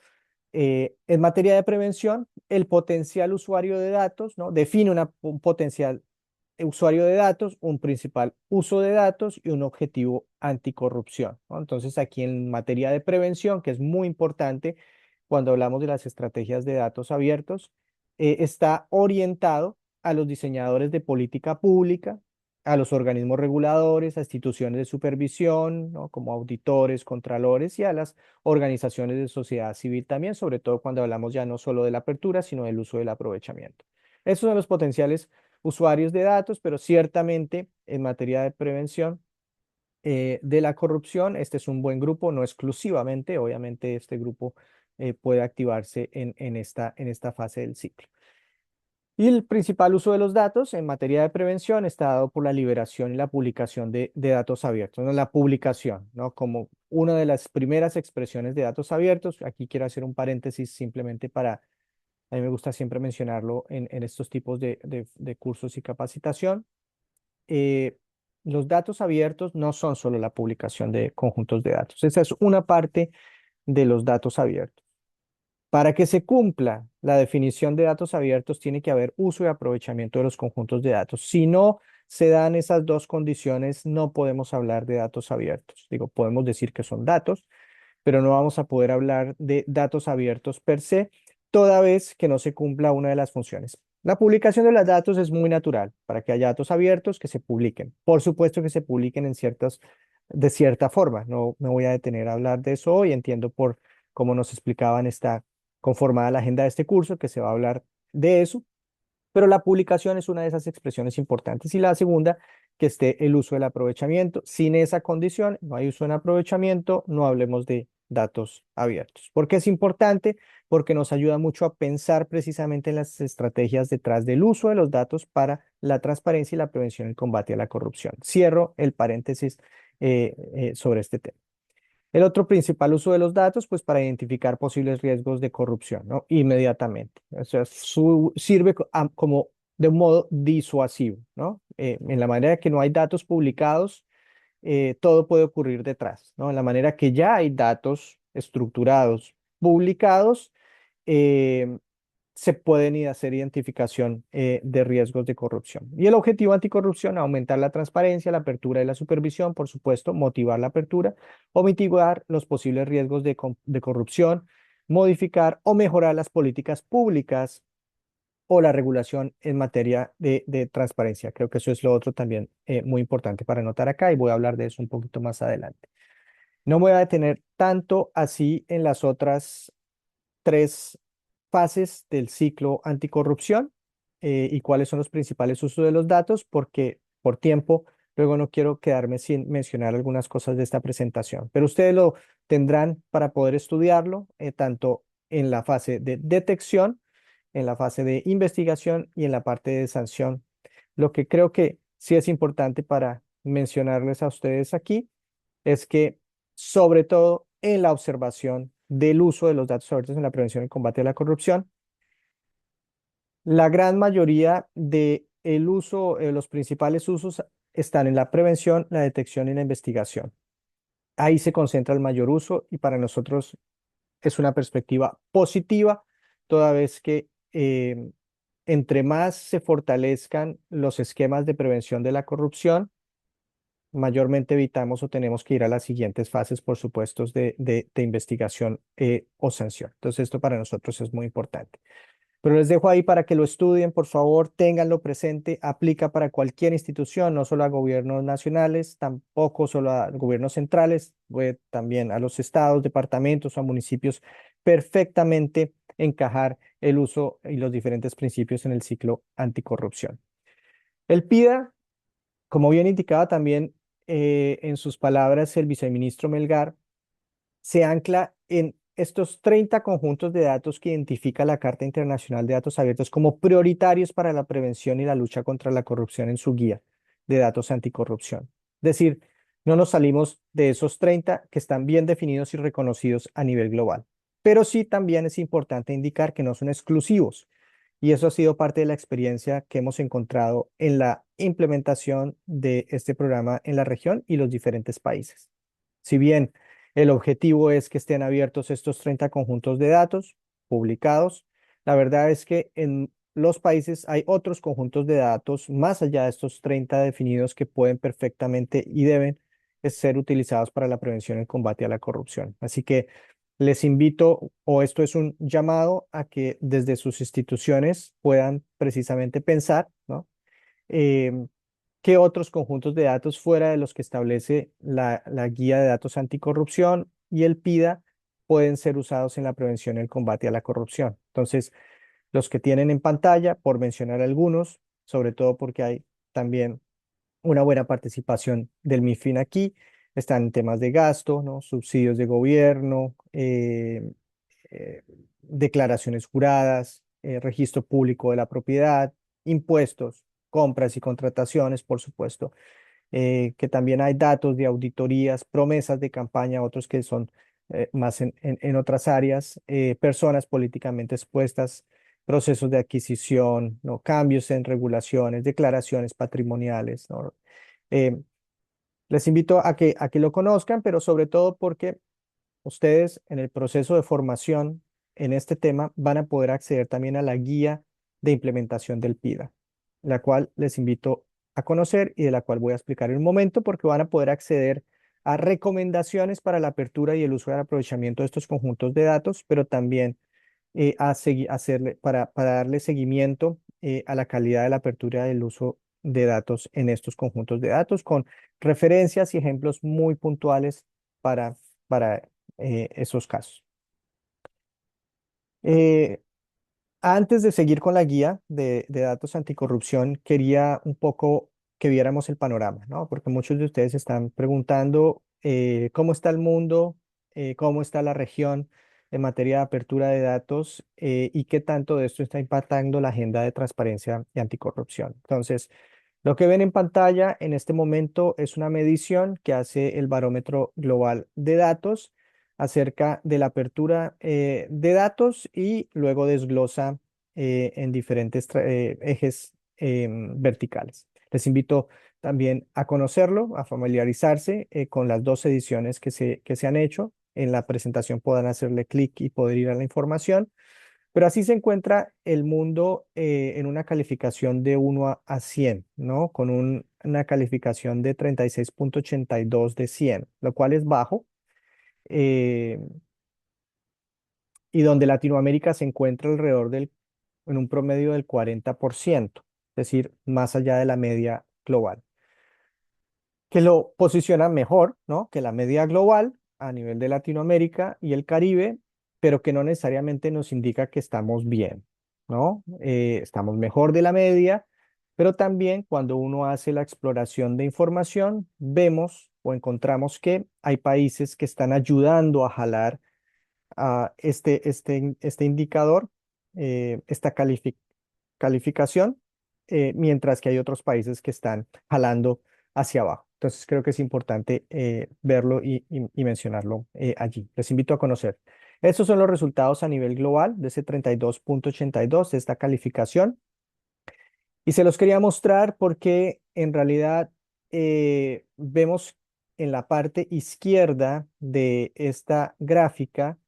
En materia de prevención, el potencial usuario de datos, ¿no? Define un potencial usuario de datos, un principal uso de datos y un objetivo anticorrupción, ¿no? Entonces, aquí en materia de prevención, que es muy importante cuando hablamos de las estrategias de datos abiertos, está orientado a los diseñadores de política pública, a los organismos reguladores, a instituciones de supervisión, ¿no? Como auditores, contralores y a las organizaciones de sociedad civil también, sobre todo cuando hablamos ya no solo de la apertura, sino del uso del aprovechamiento. Esos son los potenciales usuarios de datos, pero ciertamente en materia de prevención de la corrupción, este es un buen grupo, no exclusivamente, obviamente este grupo puede activarse en esta fase del ciclo. Y el principal uso de los datos en materia de prevención está dado por la liberación y la publicación de datos abiertos, ¿no? La publicación, ¿no? Como una de las primeras expresiones de datos abiertos. Aquí quiero hacer un paréntesis simplemente para, a mí me gusta siempre mencionarlo en estos tipos de cursos y capacitación. eh, los datos abiertos no son solo la publicación de conjuntos de datos. Esa es una parte de los datos abiertos. Para que se cumpla la definición de datos abiertos, tiene que haber uso y aprovechamiento de los conjuntos de datos. Si no se dan esas dos condiciones, no podemos hablar de datos abiertos. Digo, podemos decir que son datos, pero no vamos a poder hablar de datos abiertos per se, toda vez que no se cumpla una de las funciones. La publicación de los datos es muy natural para que haya datos abiertos que se publiquen. Por supuesto que se publiquen de cierta forma. No me voy a detener a hablar de eso hoy. Entiendo por cómo nos explicaban, está conformada la agenda de este curso, que se va a hablar de eso. Pero la publicación es una de esas expresiones importantes. Y la segunda, que esté el uso del aprovechamiento. Sin esa condición, no hay uso en aprovechamiento, no hablemos de datos abiertos. ¿Por qué es importante? Porque nos ayuda mucho a pensar precisamente en las estrategias detrás del uso de los datos para la transparencia y la prevención y el combate a la corrupción. Cierro el paréntesis sobre este tema. El otro principal uso de los datos, pues para identificar posibles riesgos de corrupción, ¿no? Inmediatamente. O sea, sirve como de un modo disuasivo, ¿no? En la manera que no hay datos publicados, todo puede ocurrir detrás, ¿no? En la manera que ya hay datos estructurados publicados, eh, se pueden hacer identificación de riesgos de corrupción. Y el objetivo anticorrupción, aumentar la transparencia, la apertura y la supervisión, por supuesto, motivar la apertura o mitigar los posibles riesgos de corrupción, modificar o mejorar las políticas públicas o la regulación en materia de transparencia. Creo que eso es lo otro también muy importante para notar acá y voy a hablar de eso un poquito más adelante. No me voy a detener tanto así en las otras tres fases del ciclo anticorrupción y cuáles son los principales usos de los datos, porque por tiempo luego no quiero quedarme sin mencionar algunas cosas de esta presentación, pero ustedes lo tendrán para poder estudiarlo tanto en la fase de detección, en la fase de investigación y en la parte de sanción. Lo que creo que sí es importante para mencionarles a ustedes aquí es que sobre todo en la observación del uso de los datos abiertos en la prevención y combate a la corrupción, la gran mayoría de el uso, los principales usos están en la prevención, la detección y la investigación. Ahí se concentra el mayor uso y para nosotros es una perspectiva positiva, toda vez que entre más se fortalezcan los esquemas de prevención de la corrupción, mayormente evitamos o tenemos que ir a las siguientes fases, por supuesto, de investigación o sanción. Entonces, esto para nosotros es muy importante. Pero les dejo ahí para que lo estudien, por favor, ténganlo presente, aplica para cualquier institución, no solo a gobiernos nacionales, tampoco solo a gobiernos centrales, puede también a los estados, departamentos o a municipios, perfectamente encajar el uso y los diferentes principios en el ciclo anticorrupción. El PIDA, como bien indicaba también en sus palabras el viceministro Melgar, se ancla en estos 30 conjuntos de datos que identifica la Carta Internacional de Datos Abiertos como prioritarios para la prevención y la lucha contra la corrupción en su guía de datos anticorrupción. Es decir, no nos salimos de esos 30 que están bien definidos y reconocidos a nivel global. Pero sí también es importante indicar que no son exclusivos. Y eso ha sido parte de la experiencia que hemos encontrado en la implementación de este programa en la región y los diferentes países. Si bien el objetivo es que estén abiertos estos 30 conjuntos de datos publicados, la verdad es que en los países hay otros conjuntos de datos más allá de estos 30 definidos que pueden perfectamente y deben ser utilizados para la prevención y combate a la corrupción. Así que les invito, o esto es un llamado a que desde sus instituciones puedan precisamente pensar, ¿no? Em, ¿Qué otros conjuntos de datos fuera de los que establece la Guía de Datos Anticorrupción y el PIDA pueden ser usados en la prevención y el combate a la corrupción? Entonces, los que tienen en pantalla, por mencionar algunos, sobre todo porque hay también una buena participación del MIFIN aquí, están temas de gasto, ¿no? Subsidios de gobierno, declaraciones juradas, registro público de la propiedad, impuestos, compras y contrataciones, por supuesto, que también hay datos de auditorías, promesas de campaña, otros que son más en otras áreas, personas políticamente expuestas, procesos de adquisición, ¿no? Cambios en regulaciones, declaraciones patrimoniales, ¿no? Eh, Les invito a que lo conozcan, pero sobre todo porque ustedes en el proceso de formación en este tema van a poder acceder también a la guía de implementación del PIDA, la cual les invito a conocer y de la cual voy a explicar en un momento porque van a poder acceder a recomendaciones para la apertura y el uso y el aprovechamiento de estos conjuntos de datos, pero también para darle seguimiento a la calidad de la apertura del uso de datos en estos conjuntos de datos con referencias y ejemplos muy puntuales para, para esos casos. Eh, Antes de seguir con la guía de datos anticorrupción, quería un poco que viéramos el panorama, ¿no? Porque muchos de ustedes están preguntando cómo está el mundo, cómo está la región en materia de apertura de datos y qué tanto de esto está impactando la agenda de transparencia y anticorrupción. Entonces, lo que ven en pantalla en este momento es una medición que hace el Barómetro Global de Datos acerca de la apertura de datos y luego desglosa en diferentes ejes verticales. Les invito también a conocerlo, a familiarizarse con las dos ediciones que se han hecho. En la presentación puedan hacerle clic y poder ir a la información. Pero así se encuentra el mundo en una calificación de 1 a 100, ¿no? Con una calificación de 36,82 de 100, lo cual es bajo. eh, y donde Latinoamérica se encuentra en un promedio del 40%, es decir, más allá de la media global, que lo posiciona mejor, ¿no? Que la media global a nivel de Latinoamérica y el Caribe, pero que no necesariamente nos indica que estamos bien, ¿no? Estamos mejor de la media, pero también cuando uno hace la exploración de información, vemos o encontramos que hay países que están ayudando a jalar a este indicador, esta calificación, mientras que hay otros países que están jalando hacia abajo. Entonces creo que es importante verlo y mencionarlo allí. Les invito a conocer. Estos son los resultados a nivel global de ese 32,82 de esta calificación. Y se los quería mostrar porque en realidad vemos en la parte izquierda de esta gráfica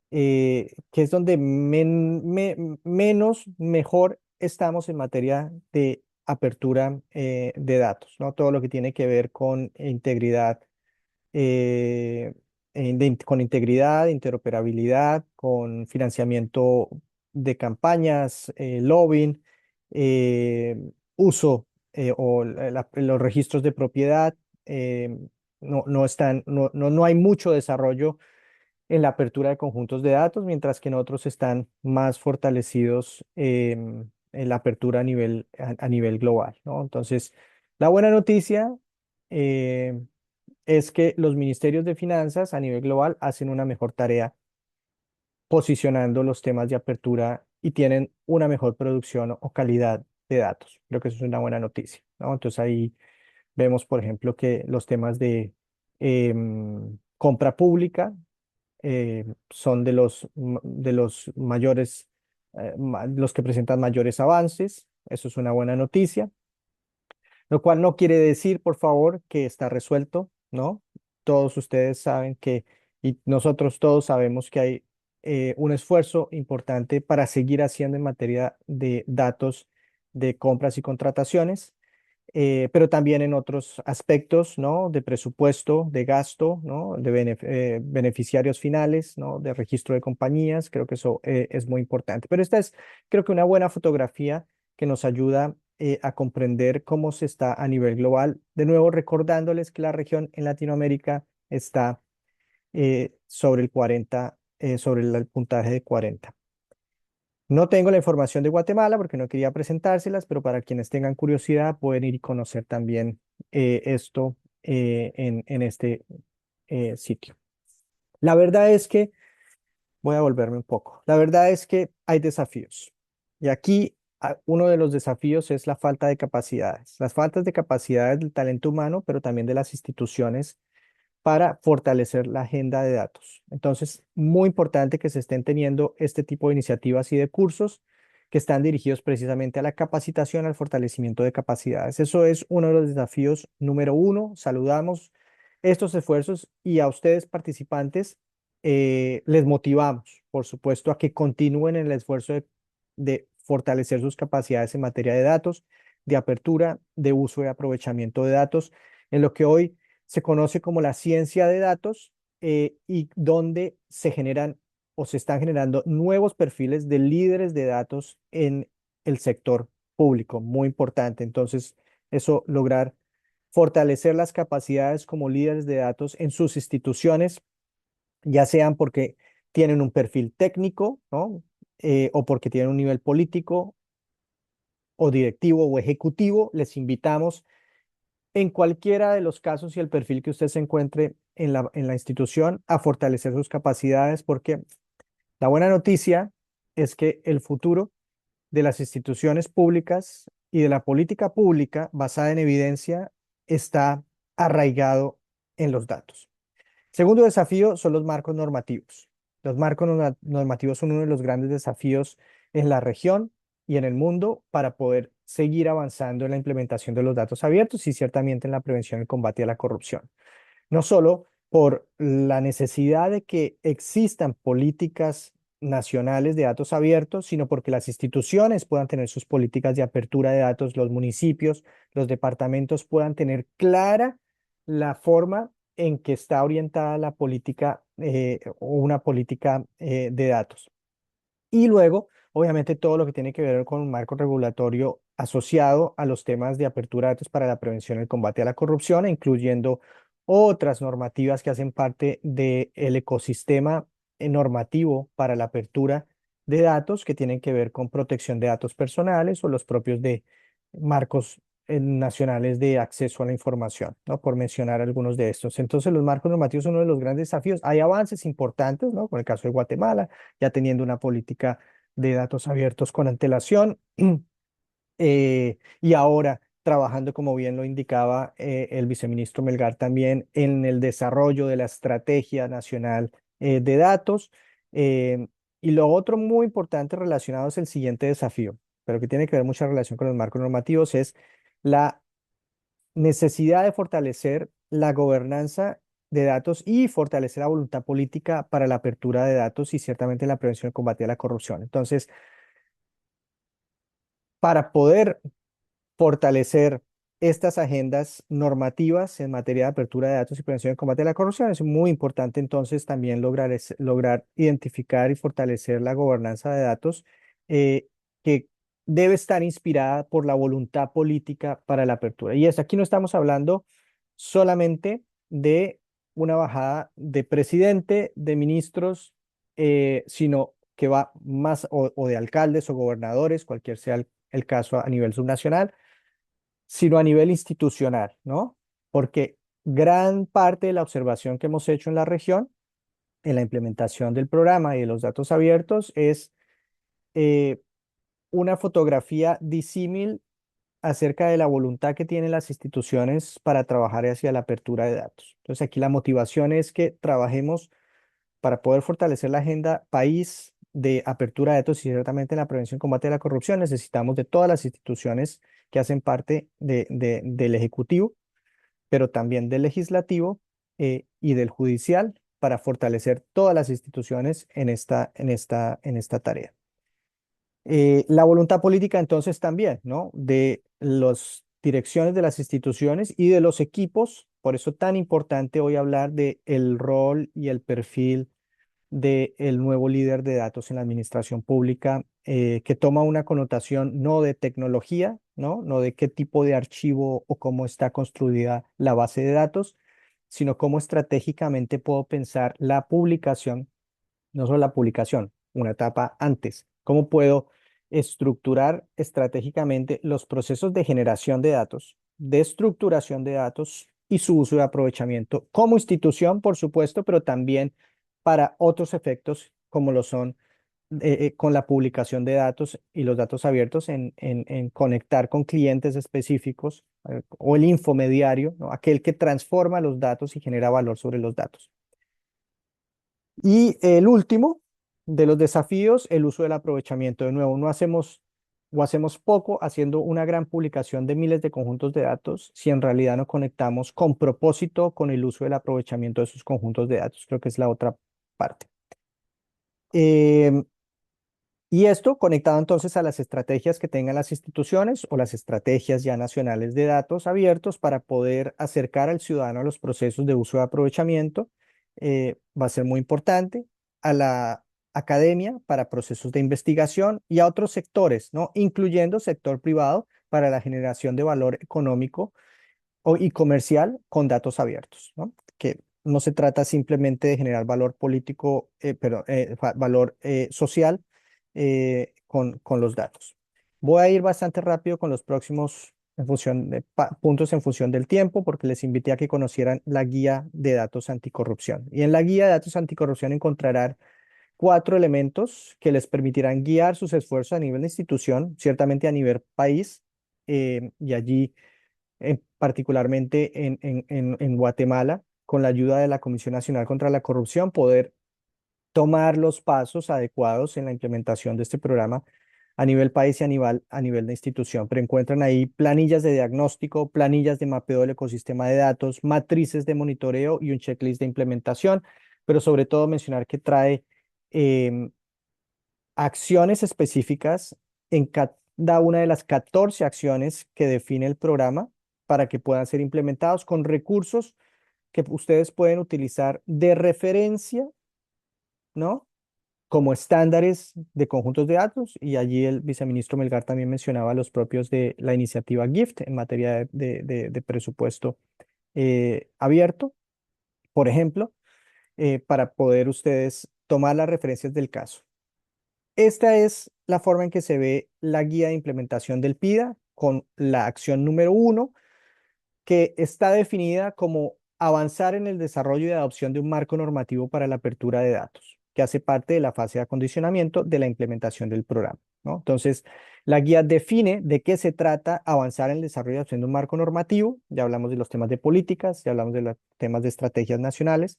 que es donde menos mejor estamos en materia de apertura de datos, ¿no? Todo lo que tiene que ver con integridad, con integridad, interoperabilidad, con financiamiento de campañas, lobbying, eh, uso los registros de propiedad. eh, no hay mucho desarrollo en la apertura de conjuntos de datos, mientras que en otros están más fortalecidos en la apertura a nivel global, ¿no? Entonces, la buena noticia es que los ministerios de finanzas a nivel global hacen una mejor tarea posicionando los temas de apertura y tienen una mejor producción o calidad de datos. Creo que eso es una buena noticia, ¿no? Entonces ahí vemos, por ejemplo, que los temas de compra pública son de los mayores los que presentan mayores avances. Eso es una buena noticia, lo cual no quiere decir, por favor, que está resuelto, ¿no? Todos ustedes saben que, y nosotros todos sabemos que hay un esfuerzo importante para seguir haciendo en materia de datos de compras y contrataciones, pero también en otros aspectos, ¿no? De presupuesto, de gasto, ¿no? De beneficiarios finales, ¿no? De registro de compañías. Creo que eso es muy importante. Pero esta es, creo que una buena fotografía que nos ayuda a comprender cómo se está a nivel global. De nuevo, recordándoles que la región en Latinoamérica está sobre el 40, sobre el puntaje de 40. No tengo la información de Guatemala porque no quería presentárselas, pero para quienes tengan curiosidad pueden ir y conocer también esto en este sitio. La verdad es que, voy a volverme un poco, la verdad es que hay desafíos. Y aquí uno de los desafíos es la falta de capacidades. Las faltas de capacidades del talento humano, pero también de las instituciones para fortalecer la agenda de datos. Entonces, muy importante que se estén teniendo este tipo de iniciativas y de cursos que están dirigidos precisamente a la capacitación, al fortalecimiento de capacidades. Eso es uno de los desafíos número uno. Saludamos estos esfuerzos y a ustedes participantes les motivamos, por supuesto, a que continúen en el esfuerzo de fortalecer sus capacidades en materia de datos, de apertura, de uso y aprovechamiento de datos, en lo que hoy se conoce como la ciencia de datos, y donde se generan o se están generando nuevos perfiles de líderes de datos en el sector público, muy importante. Entonces, eso lograr fortalecer las capacidades como líderes de datos en sus instituciones, ya sean porque tienen un perfil técnico, ¿no? O porque tienen un nivel político o directivo o ejecutivo, les invitamos en cualquiera de los casos y el perfil que usted se encuentre en la institución a fortalecer sus capacidades, porque la buena noticia es que el futuro de las instituciones públicas y de la política pública basada en evidencia está arraigado en los datos. Segundo desafío son los marcos normativos. Los marcos normativos son uno de los grandes desafíos en la región y en el mundo para poder seguir avanzando en la implementación de los datos abiertos y ciertamente en la prevención y el combate a la corrupción. No solo por la necesidad de que existan políticas nacionales de datos abiertos, sino porque las instituciones puedan tener sus políticas de apertura de datos, los municipios, los departamentos puedan tener clara la forma en que está orientada la política o una política de datos. Y luego, obviamente, todo lo que tiene que ver con un marco regulatorio asociado a los temas de apertura de datos para la prevención y el combate a la corrupción, incluyendo otras normativas que hacen parte del ecosistema normativo para la apertura de datos que tienen que ver con protección de datos personales o los propios de marcos nacionales de acceso a la información, ¿no? Por mencionar algunos de estos. Entonces, los marcos normativos son uno de los grandes desafíos. Hay avances importantes, ¿no? Con el caso de Guatemala, ya teniendo una política de datos abiertos con antelación, y ahora trabajando, como bien lo indicaba el viceministro Melgar, también en el desarrollo de la Estrategia Nacional de Datos. eh, y lo otro muy importante relacionado es el siguiente desafío, pero que tiene que ver mucha relación con los marcos normativos, es la necesidad de fortalecer la gobernanza de datos y fortalecer la voluntad política para la apertura de datos y ciertamente la prevención y combate a la corrupción. Entonces, para poder fortalecer estas agendas normativas en materia de apertura de datos y prevención y combate a la corrupción, es muy importante entonces también lograr identificar y fortalecer la gobernanza de datos, eh, que debe estar inspirada por la voluntad política para la apertura. Y aquí no estamos hablando solamente de una bajada de presidente, de ministros, sino que va más o de alcaldes o gobernadores, cualquier sea el caso a nivel subnacional, sino a nivel institucional, ¿no? Porque gran parte de la observación que hemos hecho en la región, en la implementación del programa y de los datos abiertos, es eh, una fotografía disímil acerca de la voluntad que tienen las instituciones para trabajar hacia la apertura de datos. Entonces, aquí la motivación es que trabajemos para poder fortalecer la agenda país de apertura de datos y ciertamente en la prevención y combate de la corrupción necesitamos de todas las instituciones que hacen parte del Ejecutivo, pero también del Legislativo y del Judicial para fortalecer todas las instituciones en esta tarea. La voluntad política entonces también, ¿no? De las direcciones de las instituciones y de los equipos. Por eso tan importante hoy hablar de el rol y el perfil del nuevo líder de datos en la administración pública, que toma una connotación no de tecnología, ¿no? No de qué tipo de archivo o cómo está construida la base de datos, sino cómo estratégicamente puedo pensar la publicación, no solo la publicación, una etapa antes, cómo puedo estructurar estratégicamente los procesos de generación de datos, de estructuración de datos y su uso y aprovechamiento como institución, por supuesto, pero también para otros efectos como lo son con la publicación de datos y los datos abiertos en conectar con clientes específicos o el infomediario, ¿no? Aquel que transforma los datos y genera valor sobre los datos. Y el último de los desafíos, el uso del aprovechamiento. De nuevo, no hacemos o hacemos poco haciendo una gran publicación de miles de conjuntos de datos si en realidad no conectamos con propósito con el uso del aprovechamiento de esos conjuntos de datos. Creo que es la otra parte. Em, y esto conectado entonces a las estrategias que tengan las instituciones o las estrategias ya nacionales de datos abiertos para poder acercar al ciudadano a los procesos de uso de aprovechamiento. Va a ser muy importante a la academia para procesos de investigación y a otros sectores, ¿no? Incluyendo sector privado para la generación de valor económico y comercial con datos abiertos, ¿no? Que no se trata simplemente de generar valor político, pero valor social con los datos. Voy a ir bastante rápido con los próximos en función de puntos en función del tiempo, porque les invité a que conocieran la guía de datos anticorrupción. Y en la guía de datos anticorrupción encontrarán 4 elementos que les permitirán guiar sus esfuerzos a nivel de institución, ciertamente a nivel país, y allí particularmente en Guatemala, con la ayuda de la Comisión Nacional contra la Corrupción, poder tomar los pasos adecuados en la implementación de este programa a nivel país y a nivel de institución. Pero encuentran ahí planillas de diagnóstico, planillas de mapeo del ecosistema de datos, matrices de monitoreo y un checklist de implementación, pero sobre todo mencionar que trae em, acciones específicas en cada una de las 14 acciones que define el programa para que puedan ser implementados con recursos que ustedes pueden utilizar de referencia, ¿no? Como estándares de conjuntos de datos, y allí el viceministro Melgar también mencionaba los propios de la iniciativa GIFT en materia de presupuesto abierto, por ejemplo, para poder ustedes tomar las referencias del caso. Esta es la forma en que se ve la guía de implementación del PIDA con la acción número 1, que está definida como avanzar en el desarrollo y adopción de un marco normativo para la apertura de datos, que hace parte de la fase de acondicionamiento de la implementación del programa, ¿no? Entonces, la guía define de qué se trata avanzar en el desarrollo y adopción de un marco normativo. Ya hablamos de los temas de políticas, ya hablamos de los temas de estrategias nacionales.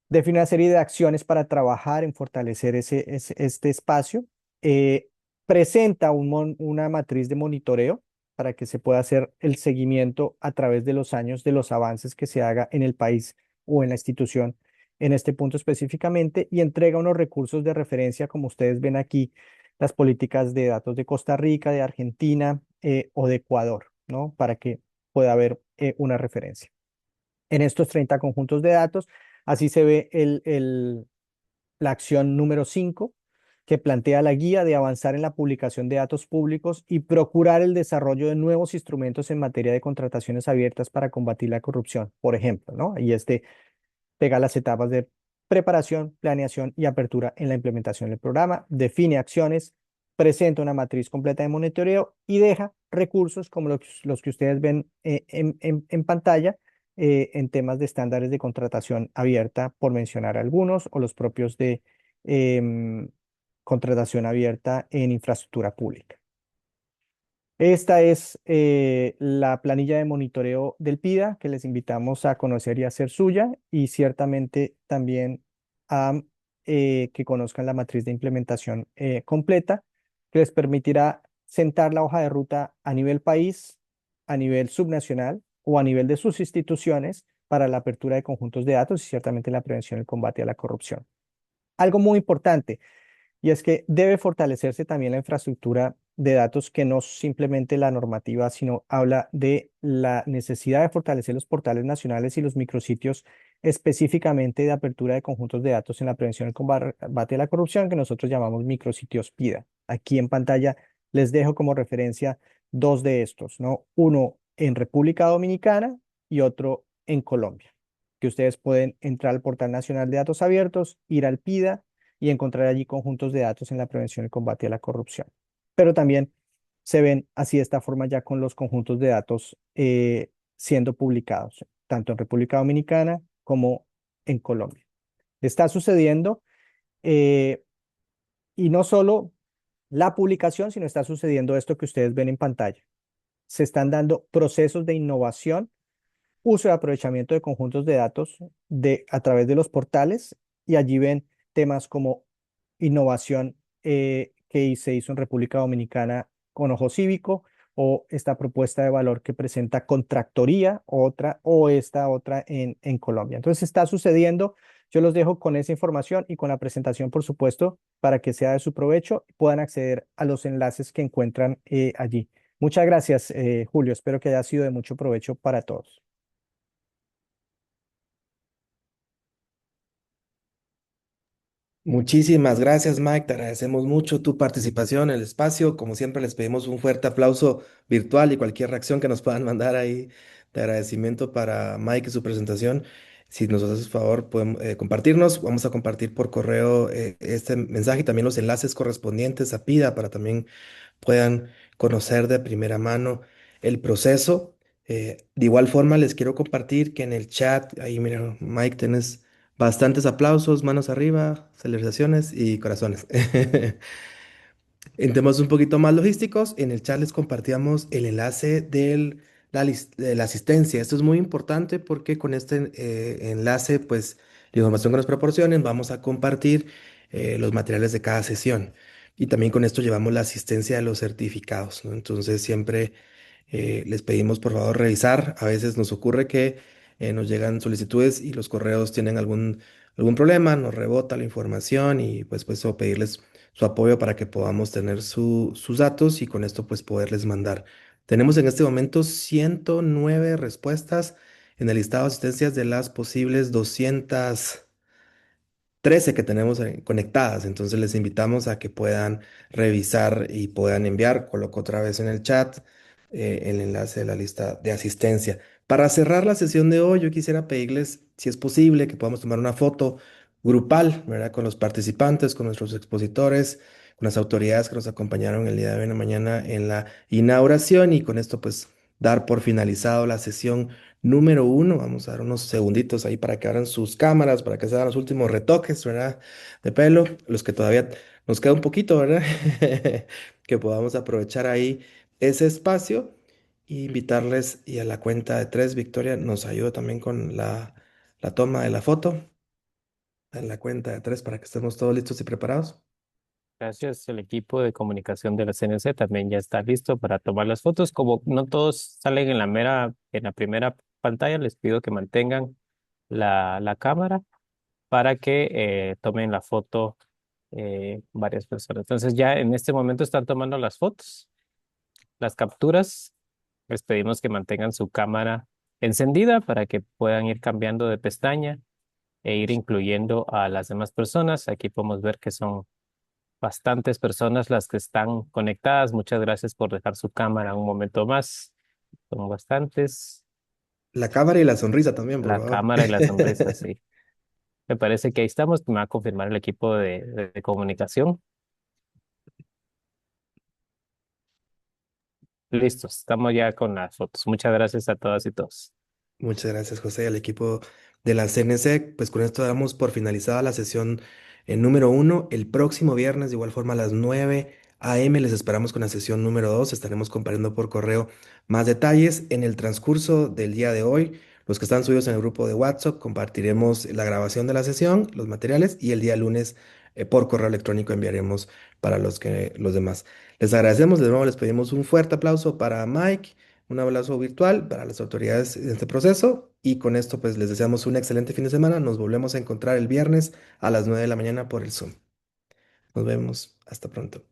Define una serie de acciones para trabajar en fortalecer este espacio. Eh, Presenta una matriz de monitoreo para que se pueda hacer el seguimiento a través de los años de los avances que se haga en el país o en la institución en este punto específicamente, y entrega unos recursos de referencia, como ustedes ven aquí, las políticas de datos de Costa Rica, de Argentina o de Ecuador, ¿no? Para que pueda haber una referencia. En estos 30 conjuntos de datos, así se ve la acción número 5, que plantea la guía de avanzar en la publicación de datos públicos y procurar el desarrollo de nuevos instrumentos en materia de contrataciones abiertas para combatir la corrupción, por ejemplo, ¿no? Y pega las etapas de preparación, planeación y apertura en la implementación del programa, define acciones, presenta una matriz completa de monitoreo y deja recursos como los que ustedes ven en pantalla en temas de estándares de contratación abierta, por mencionar algunos, o los propios de em, contratación abierta en infraestructura pública. Esta es la planilla de monitoreo del PIDA que les invitamos a conocer y a hacer suya, y ciertamente también a que conozcan la matriz de implementación completa, que les permitirá sentar la hoja de ruta a nivel país, a nivel subnacional o a nivel de sus instituciones para la apertura de conjuntos de datos y ciertamente la prevención y el combate a la corrupción. Algo muy importante, y es que debe fortalecerse también la infraestructura de datos, que no simplemente la normativa, sino habla de la necesidad de fortalecer los portales nacionales y los micrositios específicamente de apertura de conjuntos de datos en la prevención y el combate a la corrupción, que nosotros llamamos micrositios PIDA. Aquí en pantalla les dejo como referencia dos de estos, ¿no? Uno en República Dominicana y otro en Colombia, que ustedes pueden entrar al Portal Nacional de Datos Abiertos, ir al PIDA y encontrar allí conjuntos de datos en la prevención y combate a la corrupción. Pero también se ven así de esta forma ya con los conjuntos de datos siendo publicados, tanto en República Dominicana como en Colombia. Está sucediendo, eh, y no solo la publicación, sino está sucediendo esto que ustedes ven en pantalla. Se están dando procesos de innovación, uso y aprovechamiento de conjuntos de datos a través de los portales, y allí ven temas como innovación que se hizo en República Dominicana con Ojo Cívico, o esta propuesta de valor que presenta Contractoría, otra, o esta otra en Colombia. Entonces está sucediendo. Yo los dejo con esa información y con la presentación, por supuesto, para que sea de su provecho y puedan acceder a los enlaces que encuentran allí. Muchas gracias, Julio. Espero que haya sido de mucho provecho para todos. Muchísimas gracias, Mike. Te agradecemos mucho tu participación en el espacio. Como siempre, les pedimos un fuerte aplauso virtual y cualquier reacción que nos puedan mandar ahí de agradecimiento para Mike y su presentación. Si nos haces favor, pueden compartirnos. Vamos a compartir por correo este mensaje y también los enlaces correspondientes a PIDA para también puedan conocer de primera mano el proceso. De igual forma, les quiero compartir que en el chat, ahí mira, Mike, tenés bastantes aplausos, manos arriba, celebraciones y corazones. En temas un poquito más logísticos, en el chat les compartíamos el enlace de la asistencia. Esto es muy importante porque con este enlace, pues la información que nos proporcionen, vamos a compartir los materiales de cada sesión. Y también con esto llevamos la asistencia de los certificados, ¿no? Entonces siempre les pedimos por favor revisar. A veces nos ocurre que nos llegan solicitudes y los correos tienen algún problema, nos rebota la información y pues o pedirles su apoyo para que podamos tener sus datos y con esto pues poderles mandar. Tenemos en este momento 109 respuestas en el listado de asistencias de las posibles 213 que tenemos conectadas. Entonces les invitamos a que puedan revisar y puedan enviar. Coloco otra vez en el chat el enlace de la lista de asistencia. Para cerrar la sesión de hoy, yo quisiera pedirles, si es posible, que podamos tomar una foto grupal, ¿verdad? Con los participantes, con nuestros expositores, con las autoridades que nos acompañaron el día de hoy en la mañana en la inauguración y con esto pues dar por finalizado la sesión número uno. Vamos a dar unos segunditos ahí para que abran sus cámaras, para que se hagan los últimos retoques, ¿verdad? De pelo, los que todavía nos queda un poquito, ¿verdad? Que podamos aprovechar ahí ese espacio y invitarles y a la cuenta de tres, Victoria nos ayuda también con la toma de la foto. A la cuenta de tres para que estemos todos listos y preparados. Gracias. El equipo de comunicación de la CNC también ya está listo para tomar las fotos. Como no todos salen en la primera pantalla, les pido que mantengan la cámara para que tomen la foto varias personas. Entonces ya en este momento están tomando las fotos, las capturas. Les pedimos que mantengan su cámara encendida para que puedan ir cambiando de pestaña e ir incluyendo a las demás personas. Aquí podemos ver que son bastantes personas las que están conectadas. Muchas gracias por dejar su cámara un momento más. Son bastantes. La cámara y la sonrisa también, por La favor. cámara y la sonrisa, sí. Me parece que ahí estamos. Me va a confirmar el equipo de comunicación. Listos, estamos ya con las fotos. Muchas gracias a todas y todos. Muchas gracias, José, y al equipo de la CNC. Pues con esto damos por finalizada la sesión número uno. El próximo viernes, de igual forma, a las 9 a.m. les esperamos con la sesión número dos. Estaremos compartiendo por correo más detalles. En el transcurso del día de hoy, Los que están subidos en el grupo de WhatsApp, compartiremos la grabación de la sesión, los materiales, y el día lunes por correo electrónico enviaremos para los demás. Les agradecemos, de nuevo les pedimos un fuerte aplauso para Mike, un abrazo virtual para las autoridades en este proceso, y con esto pues les deseamos un excelente fin de semana. Nos volvemos a encontrar el viernes a las 9 de la mañana por el Zoom. Nos vemos. Hasta pronto.